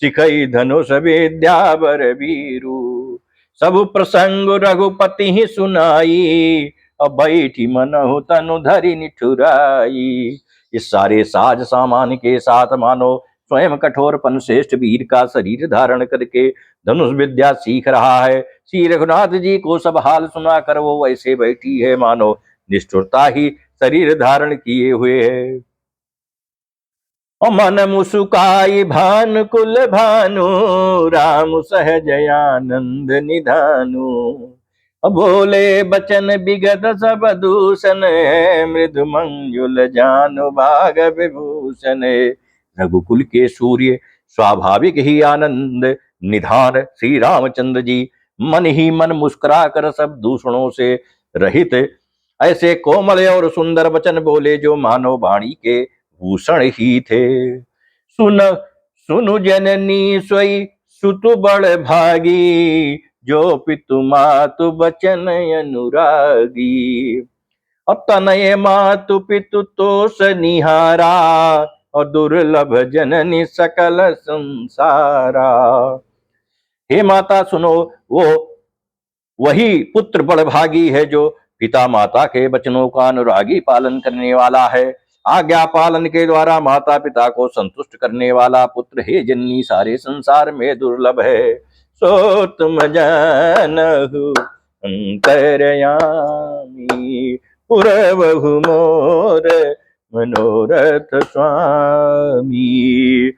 सिखई धनुष विद्या बर वीरु। सब प्रसंग रघुपति ही सुनाई, अब बैठी मनहु तनु धरि निठुराई। इस सारे साज सामान के साथ मानो स्वयं कठोरपन श्रेष्ठ वीर का शरीर धारण करके धनुष विद्या सीख रहा है। श्री रघुनाथ जी को सब हाल सुनाकर वो ऐसे बैठी है, मानो निष्ठुरता ही शरीर धारण किए हुए है। मन मुसुकाई भानुकुल भानु, राम सहजयानंद निधानु। बोले बचन विगत सब दूषण, मृदु मंजुल जानु भाग विभूषण। रघुकुल के सूर्य स्वाभाविक ही आनंद निधान श्री रामचंद्र जी मन ही मन मुस्कुरा कर सब दूषणों से रहित ऐसे कोमल और सुंदर वचन बोले, जो मानो वाणी के भूषण ही थे। सुन सुनु जननी सोई सुतु बड़ भागी, जो पितु मातु बचन अनुरागी। और तनय मातु पितु तोष निहारा, और दुर्लभ जननी सकल संसारा। हे माता सुनो, वो वही पुत्र बड़भागी है जो पिता माता के वचनों का अनुरागी पालन करने वाला है। आज्ञा पालन के द्वारा माता पिता को संतुष्ट करने वाला पुत्र हे जननी सारे संसार में दुर्लभ है। सो तुम जानहु अंतरयामी, पुरवहु मोर मनोरथ स्वामी।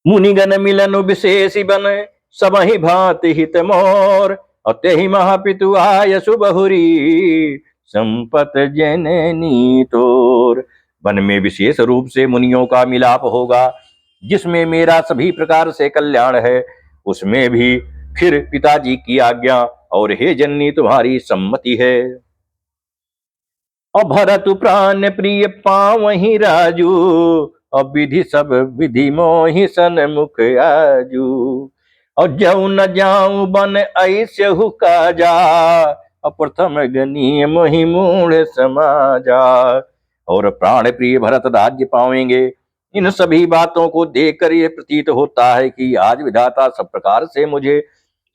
मुनिगण मिलन विशेषी बन, सबहि भांति हित मोर। अत्यहि महापितु आयसु बहुरी, संपत जननी तोर। वन में विशेष रूप से मुनियों का मिलाप होगा, जिसमें मेरा सभी प्रकार से कल्याण है, उसमें भी फिर पिताजी की आज्ञा और हे जननी तुम्हारी सम्मति है। और भरत प्राण प्रिय पावहि राजू, और विधि सब विधि मोहि सन्मुख आजू। और जऊ न जाऊं बन ऐसे हु काजा, प्रथम गनीय मोहि मूढ़ समाजा। और प्राण प्रिय भरत राज्य पावेंगे। इन सभी बातों को देखकर यह प्रतीत होता है कि आज विधाता सब प्रकार से मुझे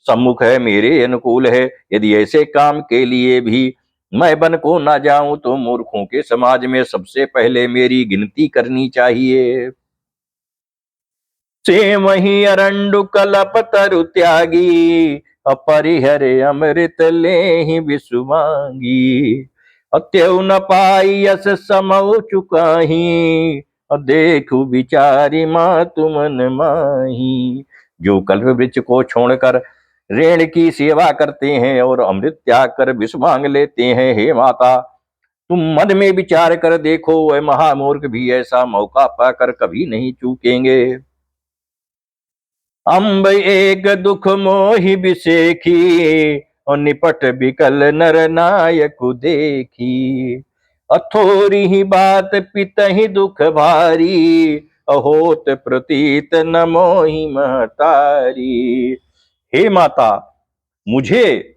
सम्मुख है, मेरे अनुकूल है। यदि ऐसे काम के लिए भी मैं वन को ना जाऊं तो मूर्खों के समाज में सबसे पहले मेरी गिनती करनी चाहिए। से वही अरंडु कलप तरु त्यागी, अपरिहर अमृत ले ही विसुमांगी। अत्यु न पाई यस समौ चुकाही, देखु विचारी माँ तुमन माही। जो कल्प वृक्ष को छोड़कर रेण की सेवा करते हैं और अमृत त्याग कर विष मांग लेते हैं, हे माता तुम मन में विचार कर देखो, वह महामूर्ख भी ऐसा मौका पाकर कभी नहीं चूकेंगे। अम्ब एक दुख मोहि बिसेखी, और निपट बिकल नर नायक देखी। अथोरी ही बात पितहि दुख भारी, अहोत प्रतीत न मोहि महतारी। हे माता, मुझे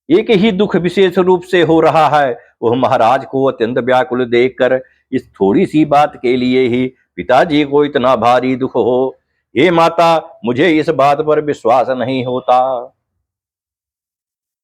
एक ही दुख विशेष रूप से हो रहा है। वह महाराज को अत्यंत व्याकुल देखकर इस थोड़ी सी बात के लिए ही पिताजी को इतना भारी दुख हो। हे माता, मुझे इस बात पर विश्वास नहीं होता।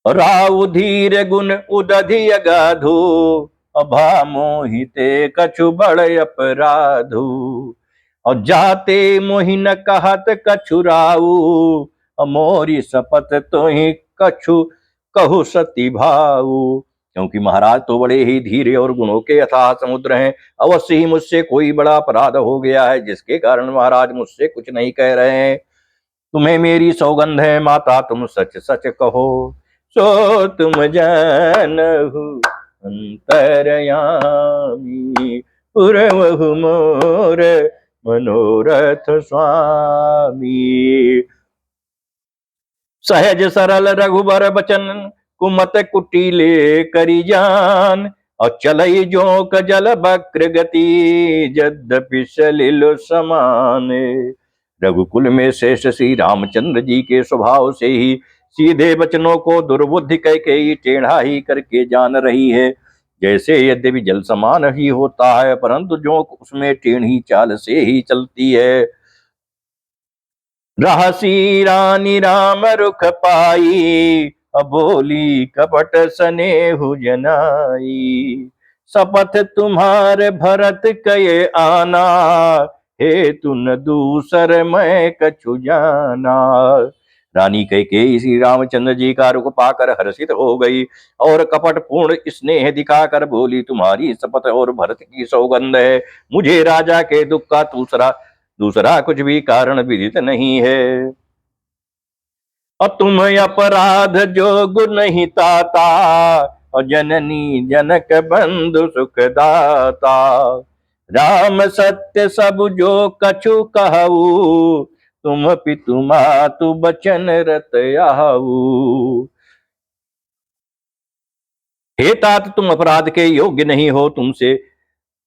राउ धीर गुण उदधि अगाधु, अभा मोहिते कछु बड़ अपराधु। और जाते मोहि न कहत कछु राऊ, मोरी शपथ तो ही कछु कहु सती भाऊ। क्योंकि महाराज तो बड़े ही धीरे और गुणों के अथाह समुद्र हैं, अवश्य ही मुझसे कोई बड़ा अपराध हो गया है, जिसके कारण महाराज मुझसे कुछ नहीं कह रहे हैं। तुम्हें मेरी सौगंध है माता, तुम सच सच कहो। सो तुम जानहु अंतरयामी, पुरवहु मोर मनोरथ स्वामी। सहज सरल रघुबर बचन, कुमत कुटिले करी जान। और चलई जोक जल बक्र गति, यद्यपि सलिल समान। रघुकुल में श्रेष्ठ श्री रामचंद्र जी के स्वभाव से ही सीधे वचनों को दुर्बुद्धि कैकेयी टेढ़ा ही करके जान रही है। जैसे यद्यपि जल समान ही होता है, परंतु जोक उसमें टेढ़ी चाल से ही चलती है। रहसी रानी राम रुख पाई, अबोली कपट स्नेहु जनाई। शपथ तुम्हारे भरत कये आना, हे तुन दूसर मैं कछु जाना। रानी कैकेयी श्री रामचंद्र जी का रुख पाकर हर्षित हो गई और कपट पूर्ण स्नेह दिखाकर बोली, तुम्हारी शपथ और भरत की सौगंध है, मुझे राजा के दुख का दूसरा कुछ भी कारण विदित नहीं है। और तुम अपराध जो गुण नहीं ताता, और जननी जनक बंधु सुखदाता। राम सत्य सब जो कछु कहू, तुम पितु मातु बचन रत आहू। हे तात, तुम अपराध के योग्य नहीं हो, तुमसे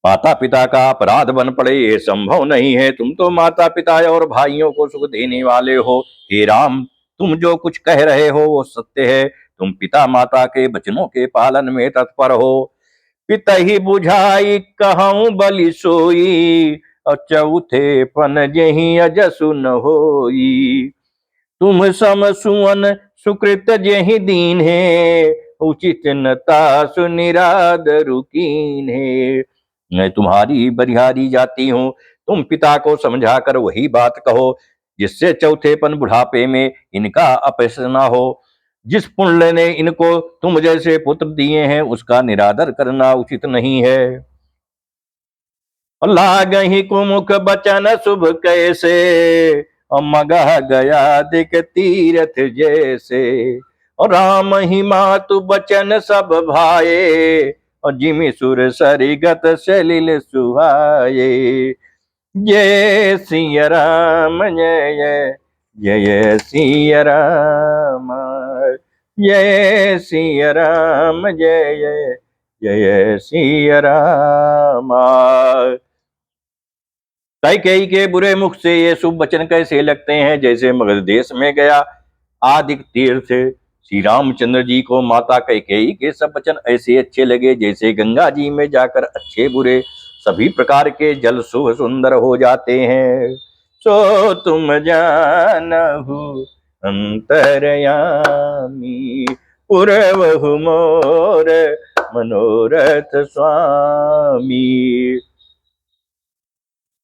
माता पिता का अपराध बन पड़े ये संभव नहीं है। तुम तो माता पिता और भाइयों को सुख देने वाले हो। हे राम, तुम जो कुछ कह रहे हो वो सत्य है। तुम पिता माता के वचनों के पालन में तत्पर हो। पिता ही बुझाई कहूँ बलि सोई, और चौथे पन जही अजसु न होई। तुम सम सुवन सुकृत जही दीन है, उचित नता सुनिरादरु कीन है। मैं तुम्हारी बरिहारी जाती हूँ। तुम पिता को समझा कर वही बात कहो, जिससे चौथेपन बुढ़ापे में इनका अपयश न हो। जिस पुण्य ने इनको तुम जैसे पुत्र दिए हैं उसका निरादर करना उचित नहीं है। लागहि कुमुख बचन शुभ कैसे, और मगह गया दिक तीरथ जैसे। और राम ही मातु बचन सब भाए, और जिमि सुर सरिगत सलिल सुहाए। जय सिया राम जय जय सिया राम, जय सिया राम जय जय जय सिया राम। कैकेयी के बुरे मुख से ये शुभ वचन कैसे लगते हैं। जैसे मगध देश में गया आदि तीर्थ श्री रामचंद्र जी को माता कैकेयी के सब वचन ऐसे अच्छे लगे, जैसे गंगा जी में जाकर अच्छे बुरे सभी प्रकार के जल शुभ सुंदर हो जाते हैं। सो तुम जानहु अंतरयामी, पुरवहु मोर मनोरथ स्वामी।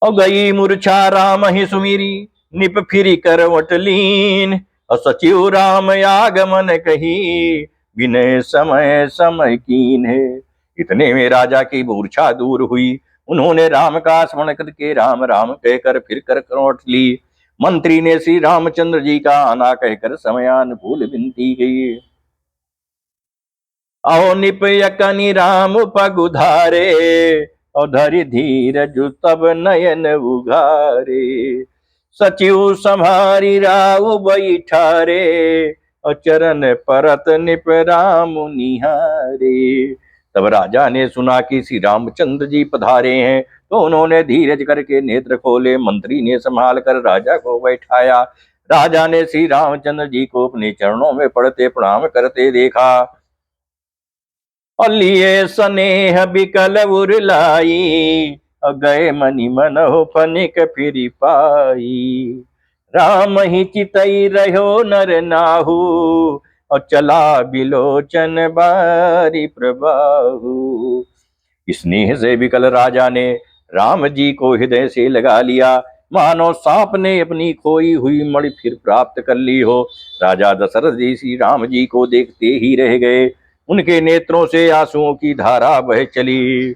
और गई मूर्छा राम ही सुमिरी, निप फिरी करवट लीन। और सचिव राम आगमन कही, विनय समय समय कीन है। इतने में राजा की मूर्छा दूर हुई। उन्होंने राम का स्मरण करके राम राम कहकर फिर कर करवट ली। मंत्री ने श्री रामचंद्र जी का आना कहकर समयानुकूल विनती की। आओ निप यकनि राम पगुधारे, और धरि धीरज तब नयन उघारे। सचिव संहारी राव बैठारे, और चरण परत निप राम निहारे। तब राजा ने सुना कि श्री रामचंद्र जी पधारे हैं, तो उन्होंने धीरज करके नेत्र खोले। मंत्री ने संभाल कर राजा को बैठाया। राजा ने श्री रामचंद्र जी को अपने चरणों में पड़ते प्रणाम करते देखा। और लिए स्नेह बिकल उरलाई, और गए मनि मनहु फनिक फिरि पाई। राम ही चितई रहो नर नाहु, और चला बिलोचन बारी प्रबाहु। स्नेह से विकल राजा ने राम जी को हृदय से लगा लिया, मानो सांप ने अपनी खोई हुई मणि फिर प्राप्त कर ली हो। राजा दशरथ जी श्री राम जी को देखते ही रह गए। उनके नेत्रों से आंसुओं की धारा बह चली।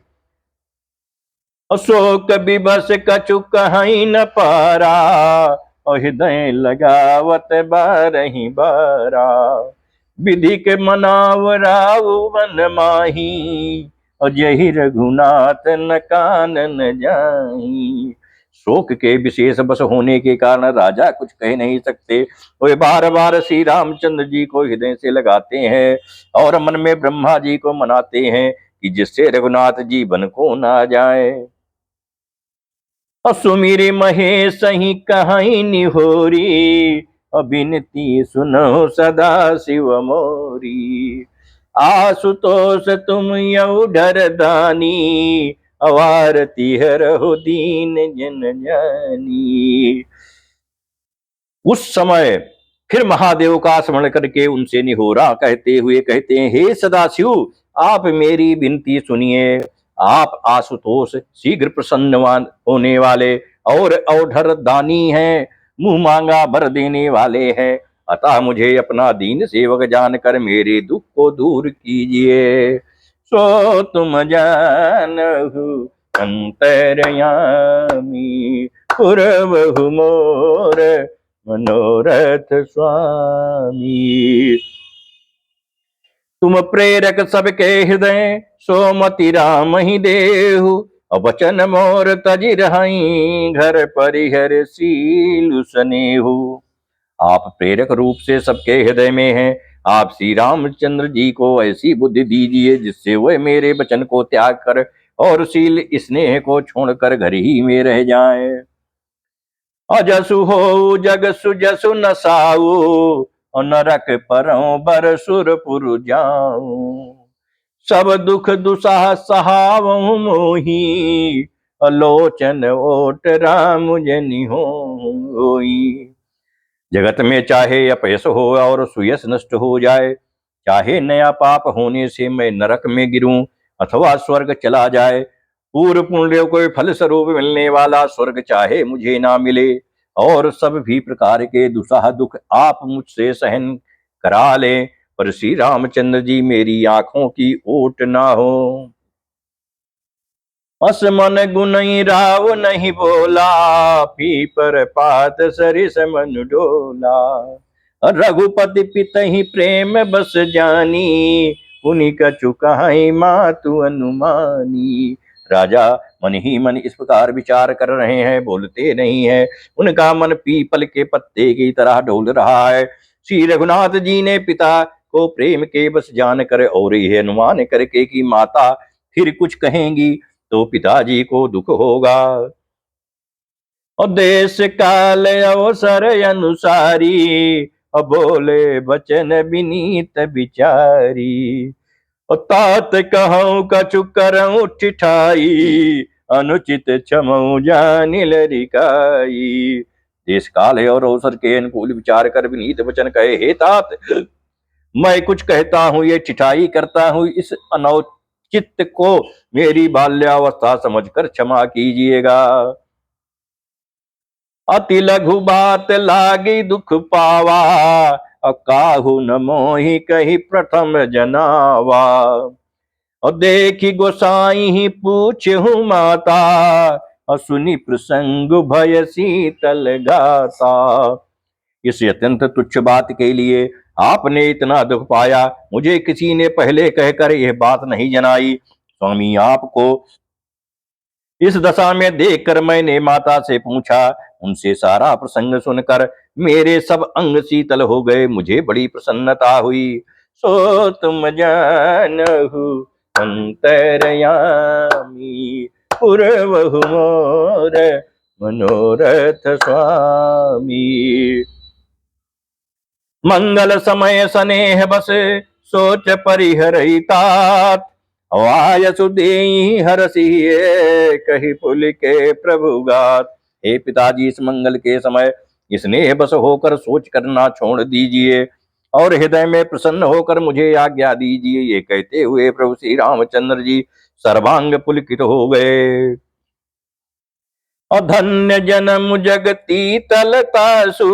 अशोक विवश कछु कहीं न पारा, और हृदय लगावत बारही बारा। विधि के मनाव राव मन माही, और यही रघुनाथ न कानन जाही। शोक के विशेष बस होने के कारण राजा कुछ कह नहीं सकते। वे बार बार श्री रामचंद्र जी को हृदय से लगाते हैं, और मन में ब्रह्मा जी को मनाते हैं कि जिससे रघुनाथ जी बन को ना जाए। सुमिरि महेश ही कहीं निहोरी, अबिनती सुनो सदा शिव मोरी। आशुतोष तुम यऊ डर दानी, अवारती हरहु दीन जन जानी। उस समय फिर महादेव का स्मरण करके उनसे निहोरा कहते हुए कहते हैं, हे सदाशिव, आप मेरी विनती सुनिए। आप आशुतोष शीघ्र प्रसन्नवान होने वाले और औढर दानी हैं, मुंह मांगा बर देने वाले हैं। अतः मुझे अपना दीन सेवक जानकर मेरे दुख को दूर कीजिए। सो तुम जानहु अंतरयामी, पुरवहु मोर मनोरथ स्वामी। तुम प्रेरक सबके हृदय, सोमति राम ही देहु। वचन मोर तजि रहाई, घर परिहर सीलु सनेहु। आप प्रेरक रूप से सबके हृदय में हैं। आप श्री रामचंद्र जी को ऐसी बुद्धि दीजिए जिससे वह मेरे वचन को त्याग कर और शील स्नेह को छोड़कर घर ही में रह जाए। अजसु हो जग सुजसु नसाऊ, और नरक परों बर सुरपुर जाऊं। सब दुख दुसाह सहावऊं मोही, अलोचन ओट राम जनि होई। जगत में चाहे अपयश हो और सुयश नष्ट हो जाए, चाहे नया पाप होने से मैं नरक में गिरूं अथवा स्वर्ग चला जाए, पूर्व पुण्यों को फल स्वरूप मिलने वाला स्वर्ग चाहे मुझे ना मिले, और सब भी प्रकार के दुसाह दुख आप मुझसे सहन करा ले, पर श्री रामचंद्र जी मेरी आंखों की ओट ना हो। अस मन गुनई राव नहीं बोला, पीपर पात सरिस मन डोला। रघुपति पितहि प्रेम बस जानी, उन्हीं कछु कहाई मातु अनुमानी। राजा मन ही मन इस प्रकार विचार कर रहे हैं, बोलते नहीं है। उनका मन पीपल के पत्ते की तरह डोल रहा है। श्री रघुनाथ जी ने पिता को प्रेम के बस जान कर और यह अनुमान करके कि माता फिर कुछ कहेंगी तो पिताजी को दुख होगा, और देश काल अवसर अनुसारी, और बोले बचन विनीत बिचारी। और तात कहूं कछु करऊं ठिठाई, अनुचित क्षमऊ जानिल रिकाई। देश काल और अवसर के अनुकूल विचार कर विनीत वचन कहे, हे तात, मैं कुछ कहता हूं ये ठिठाई करता हूं, इस अनौचित को मेरी बाल्यावस्था समझकर क्षमा कीजिएगा। अति लघु बात लागी दुख पावा, काहू न मोहि कही प्रथम जनावा। और देखी गोसाई ही पूछहु माता, और सुनी प्रसंग भय शीतल गाता। इस अत्यंत तुच्छ बात के लिए आपने इतना दुख पाया, मुझे किसी ने पहले कहकर यह बात नहीं जनाई। स्वामी, आपको इस दशा में देखकर मैंने माता से पूछा। उनसे सारा प्रसंग सुनकर मेरे सब अंग शीतल हो गए, मुझे बड़ी प्रसन्नता हुई। सो तुम जानहु अंतरयामी, पूर्वहु मोर मनोरथ स्वामी। मंगल समय स्नेह बस सोच परिहरितात, वायसु देई हरसी कही पुल के प्रभु गात। हे पिताजी, इस मंगल के समय स्नेह बस होकर सोच करना छोड़ दीजिए और हृदय में प्रसन्न होकर मुझे आज्ञा दीजिए। ये कहते हुए प्रभु श्री रामचंद्र जी सर्वांग पुलकित हो गए। धन्य जन्म जगती तलतासु,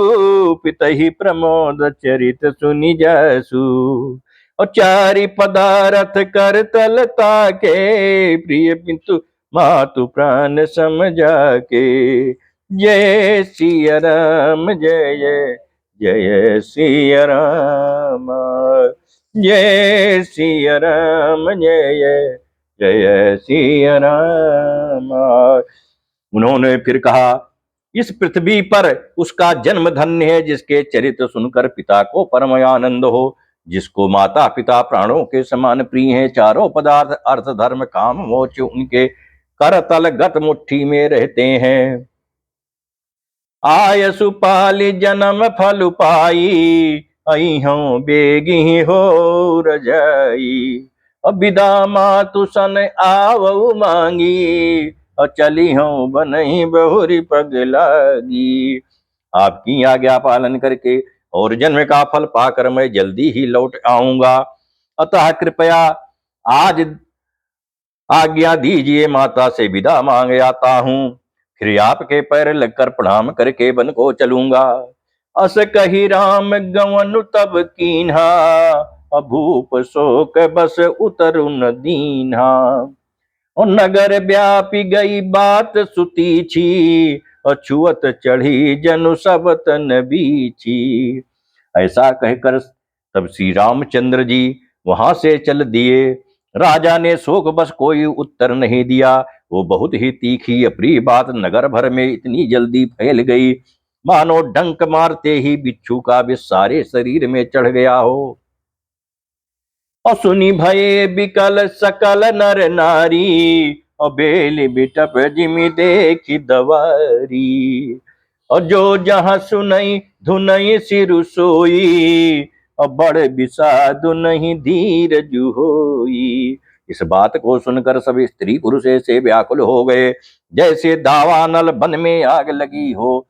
पितहि प्रमोद चरित सुनि जसु। और चारि पदारथ कर तलता के, प्रिय पितु मातु प्राण समझा के। जय सिया राम जय जय सिया राम, जय सिया राम जय जय सिया राम। उन्होंने फिर कहा, इस पृथ्वी पर उसका जन्म धन्य है जिसके चरित्र सुनकर पिता को परम आनंद हो, जिसको माता पिता प्राणों के समान प्रिय हैं। चारों पदार्थ अर्थ धर्म काम मोक्ष उनके करतल गत मुट्ठी में रहते हैं। आयसु पालि जन्म फल पाई, अइहूं बेगी हो रजाई। विदा मातु सन आवऊ मांगी, और चली हूं बनही बहुरी पग लागी। आपकी आज्ञा पालन करके और जन्म का फल पाकर मैं जल्दी ही लौट आऊंगा, अतः कृपया आज आज्ञा दीजिए, माता से विदा मांग आता हूं। फिर आपके पैर लगकर प्रणाम करके वन को चलूंगा। अस कही राम गवन तब कीन्हा, अभूप शोक बस उतरु न दीन्हा। और नगर व्यापी गई बात सुतीछी, अछुअत चढ़ी जनु सब तन बीछी। ऐसा कहकर तब श्री रामचंद्र जी वहां से चल दिए। राजा ने शोक बस कोई उत्तर नहीं दिया। वो बहुत ही तीखी अप्रिय बात नगर भर में इतनी जल्दी फैल गई, मानो डंक मारते ही बिच्छू का विष सारे शरीर में चढ़ गया हो। और सुनी भये बिकल सकल नर नारी, और बेली बिटप जिमि देखी दवारी। और जो जहां सुनई धुनई सिरु सोई, और बड़े विषादु नहीं धीरज होई। इस बात को सुनकर सभी स्त्री पुरुष ऐसे व्याकुल हो गए जैसे दावानल वन में आग लगी हो।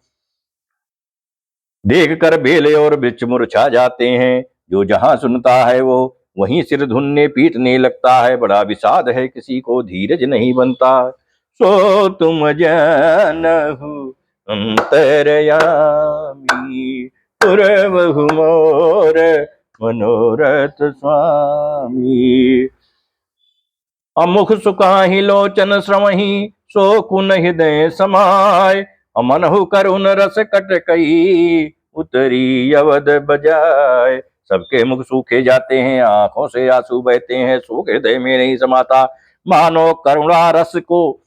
देख कर बेले और वृक्ष मुरझा जाते हैं। जो जहां सुनता है वो वहीं सिर धुनने पीटने लगता है। बड़ा विषाद है, किसी को धीरज नहीं बनता। सो तुम जानहु अंतरयामी, पुरवहु मोर मनोरथ स्वामी। अमुख सुकाहि लोचन श्रवहि, सो कुन हृदय समाय। अमनहु करुण रस कट कई, उतरी अवध बजाय। सबके मुख सूखे जाते हैं, आंखों से आंसू बहते हैं, शोक हृदय में नहीं समाता। मानो करुणा रस को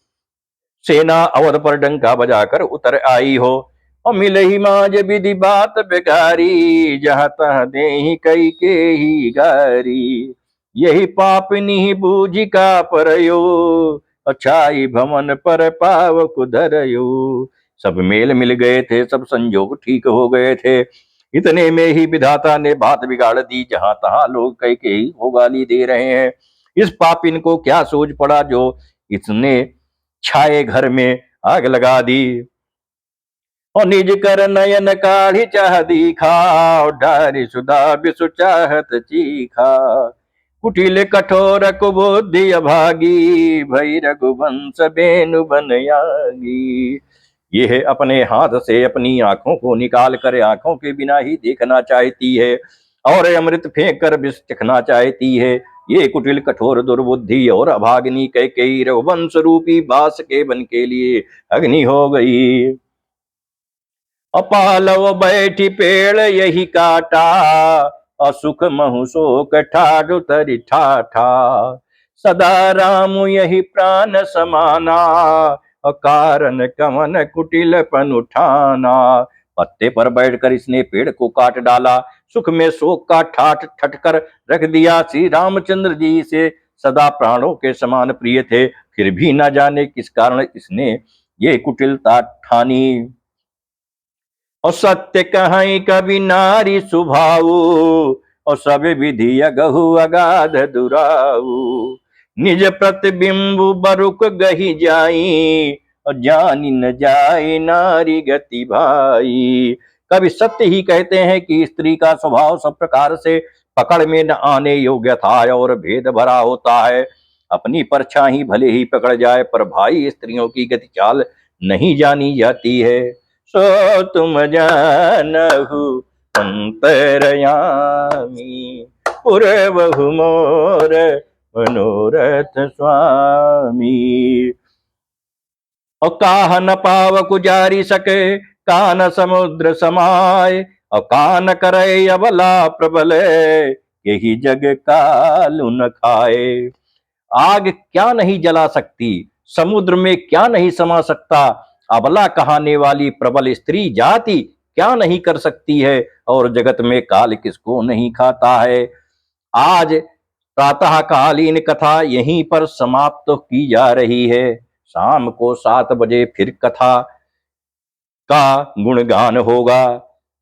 सेना अवध पर डंका बजाकर उतर आई हो। और मिले ही माज विधि बात बेकारी, जहां तहां देहि कई के ही गारी। यही पापनी बूझी का परयो, अच्छाई भवन पर पावक धरयो। सब मेल मिल गए थे, सब संजोग ठीक हो गए थे। इतने में ही विधाता ने बात बिगाड़ दी। जहां तहां लोग कई के ही हो गाली दे रहे हैं। इस पापिन को क्या सूझ पड़ा जो इसने छाए घर में आग लगा दी। और निज कर नयन काढ़ी चाह दीखा, और डारी सुधा बिसु चाहत चीखा। कुटिल कठोर कुबुद्धि अभागी, भई रघुवंश बेनु बनयागी। ये है अपने हाथ से अपनी आंखों को निकाल कर आंखों के बिना ही देखना चाहती है, और अमृत फेंक कर विष चखना चाहती है। ये कुटिल कठोर दुर्बुद्धि और अभागिनी कैकेयी रघुवंश रूपी बास के बन के लिए अग्नि हो गई। अपालव बैठी पेड़ यही काटा, असुख महु शोक ठाडु तरि ठाठा। सदा राम यही प्राण समाना, अकारण कमन कुटिलपन उठाना। पत्ते पर बैठकर इसने पेड़ को काट डाला, सुख में शोक का ठाठ ठटकर रख दिया। श्री रामचंद्र जी से सदा प्राणों के समान प्रिय थे, फिर भी न जाने किस कारण इसने ये कुटिलता ठानी। और सत्य कहीं कभी नारी सुभाऊ, और सब विधि अगहु अगाध दुराऊ। निज प्रतिबिंब बरुक गही जाई, और जानी न जाए नारी गति भाई। कभी सत्य ही कहते हैं कि स्त्री का स्वभाव सब प्रकार से पकड़ में न आने योग्य था और भेद भरा होता है। अपनी परछाई भले ही पकड़ जाए, पर भाई स्त्रियों की गति चाल नहीं जानी जाती है। सो तुम जानहु अंतरयामी, पुरवहु मोर मनोरथ स्वामी। और काह न पावकु जारी सके, कान समुद्र समाय। और कान करे अबला प्रबल, यही जग कालु न खाए। आग क्या नहीं जला सकती, समुद्र में क्या नहीं समा सकता। अबला कहाने वाली प्रबल स्त्री जाति क्या नहीं कर सकती है, और जगत में काल किसको नहीं खाता है। आज प्रातःकालीन कथा यहीं पर समाप्त की जा रही है। शाम को 7 बजे फिर कथा का गुणगान होगा।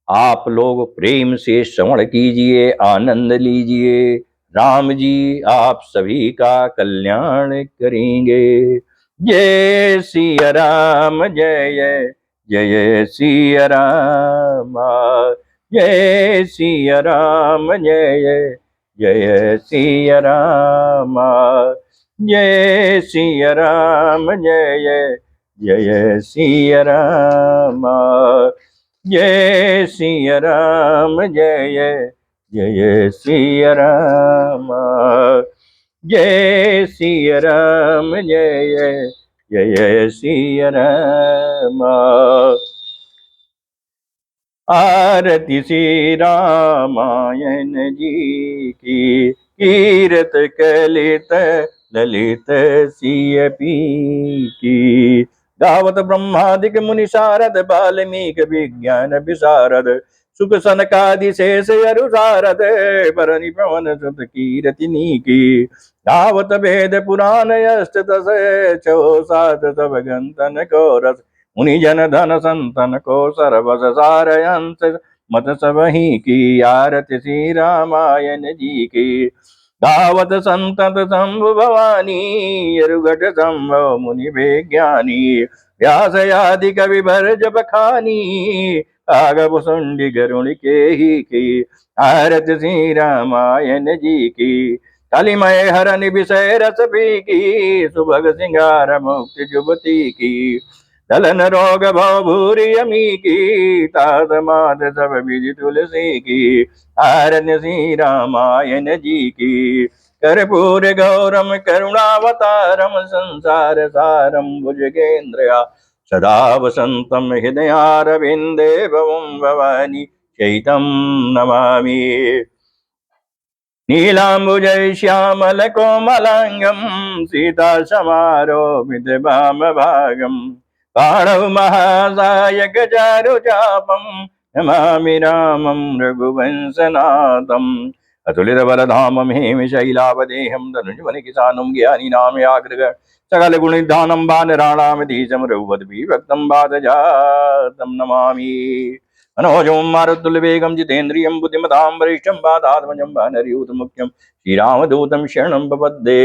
आप लोग प्रेम से श्रवण कीजिए, आनंद लीजिए। राम जी आप सभी का कल्याण करेंगे। जय सिया राम, जय जय सिया राम। जय सिया राम, जय जय सिया राम। जय सिया राम, जय जय सिया राम। जय सिया राम, जय जय सिया राम। जय सिया राम, जय जय सिया राम। आरती श्री रामायण जी की, कीरत कलित ललित सिय पी की। गावत ब्रह्मादिक मुनि सारद, वाल्मीकि विज्ञान विशारद, सुख सनकादि शेष अरु सारद परनि पवन सुत कीरति नीकी धावत भेद पुराण अष्ट दस छो सात सब गंतन को रस मुनि जन धन संतन को सरबस सार अंश मत सबही की आरती श्री रामायण जी की धावत संतत शंभु भवानी अरुघट संभव मुनि विज्ञानी व्यास आदि कवि भरज बखानी आगम सुंडी गरुण के ही की आरत श्री रामायण जी की कलिमय हरन विषय रस पी की सुभग सिंगार मुक्ति जुबती की दलन रोग भव भूरि अमी की तात मात सब विधि तुलसी की आरण्य श्री रामायण जी की कर्पूर गौरम करुणावतारम संसार सारम भुजगेन्द्रया सदा वसंतम हृदयारविंदे भवं भवानी चैतं नमामि नीलाम्बुजै श्यामल कोमलांगम सीता समारोपित वामभागम बाणव महासायक चारु चापम नमामि रामं रघुवंशनाथम अतुलित बलधामं हेमशैलावदेहं धनुजवने किसानं ज्ञानिनामयाग्रग सकल गुणिधानं वानराणामधीशं रघुपतिविभक्तं वादजातं नमामि मनोजं मारुतुल्यवेगं जितेन्द्रियं बुद्धिमतां वरिष्ठं वातात्मजं वानरयूथमुख्यं श्रीरामदूतं शरणं प्रपद्ये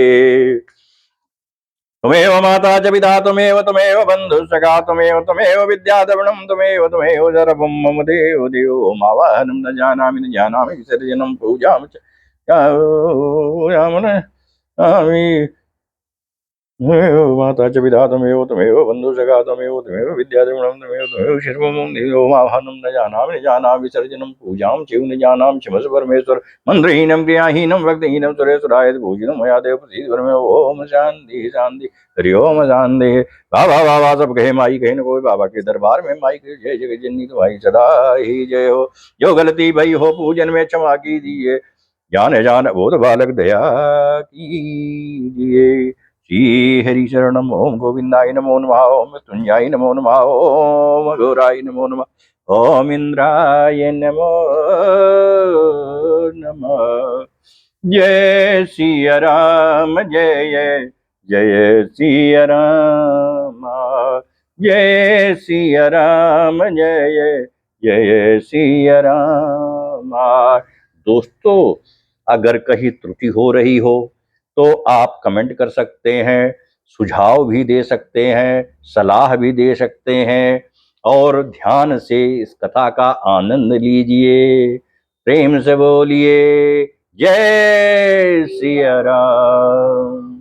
त्वमेव माता च पिता त्वमेव बन्धुः सखा त्वमेव विद्याद्रविणं त्वमेव सर्वं मम देव देवो मावाहनं न जानामि विसर्जनं पूजां च यामि माता च पिता त्वमेव बन्धुः सखा त्वमेव विद्याद्रविणं त्वमेव सर्वं मम देवो मावाहनं न जानामि विसर्जनं पूजां च न जानामि क्षमस्व परमेश्वर मन्त्रहीनं क्रियाहीनं भक्तिहीनं सुरेश्वराय पूजितं मया देव प्रसीद परमे ओम शांति शांति हरि ओम शांति बाबा सब कहे माई कहे न कोई बाबा के दरबार में माई के जय जगत जननी तुम्हारी सदा ही जय हो जो गलती भई हो पूजन में क्षमा कीजिए जान बोध बालक दया कीजिए श्री हरि शरणम ओम गोविंदाय नमो नमः ओम मृत्युंजयाय नमो नमः ओम घोराय नमो नमः ओम इंद्राय नमो नमः जय सिया राम जय जय सिया राम जय सिया राम जय जय सिया राम। दोस्तों, अगर कहीं त्रुटि हो रही हो तो आप कमेंट कर सकते हैं, सुझाव भी दे सकते हैं, सलाह भी दे सकते हैं और ध्यान से इस कथा का आनंद लीजिए। प्रेम से बोलिए जय सिया राम।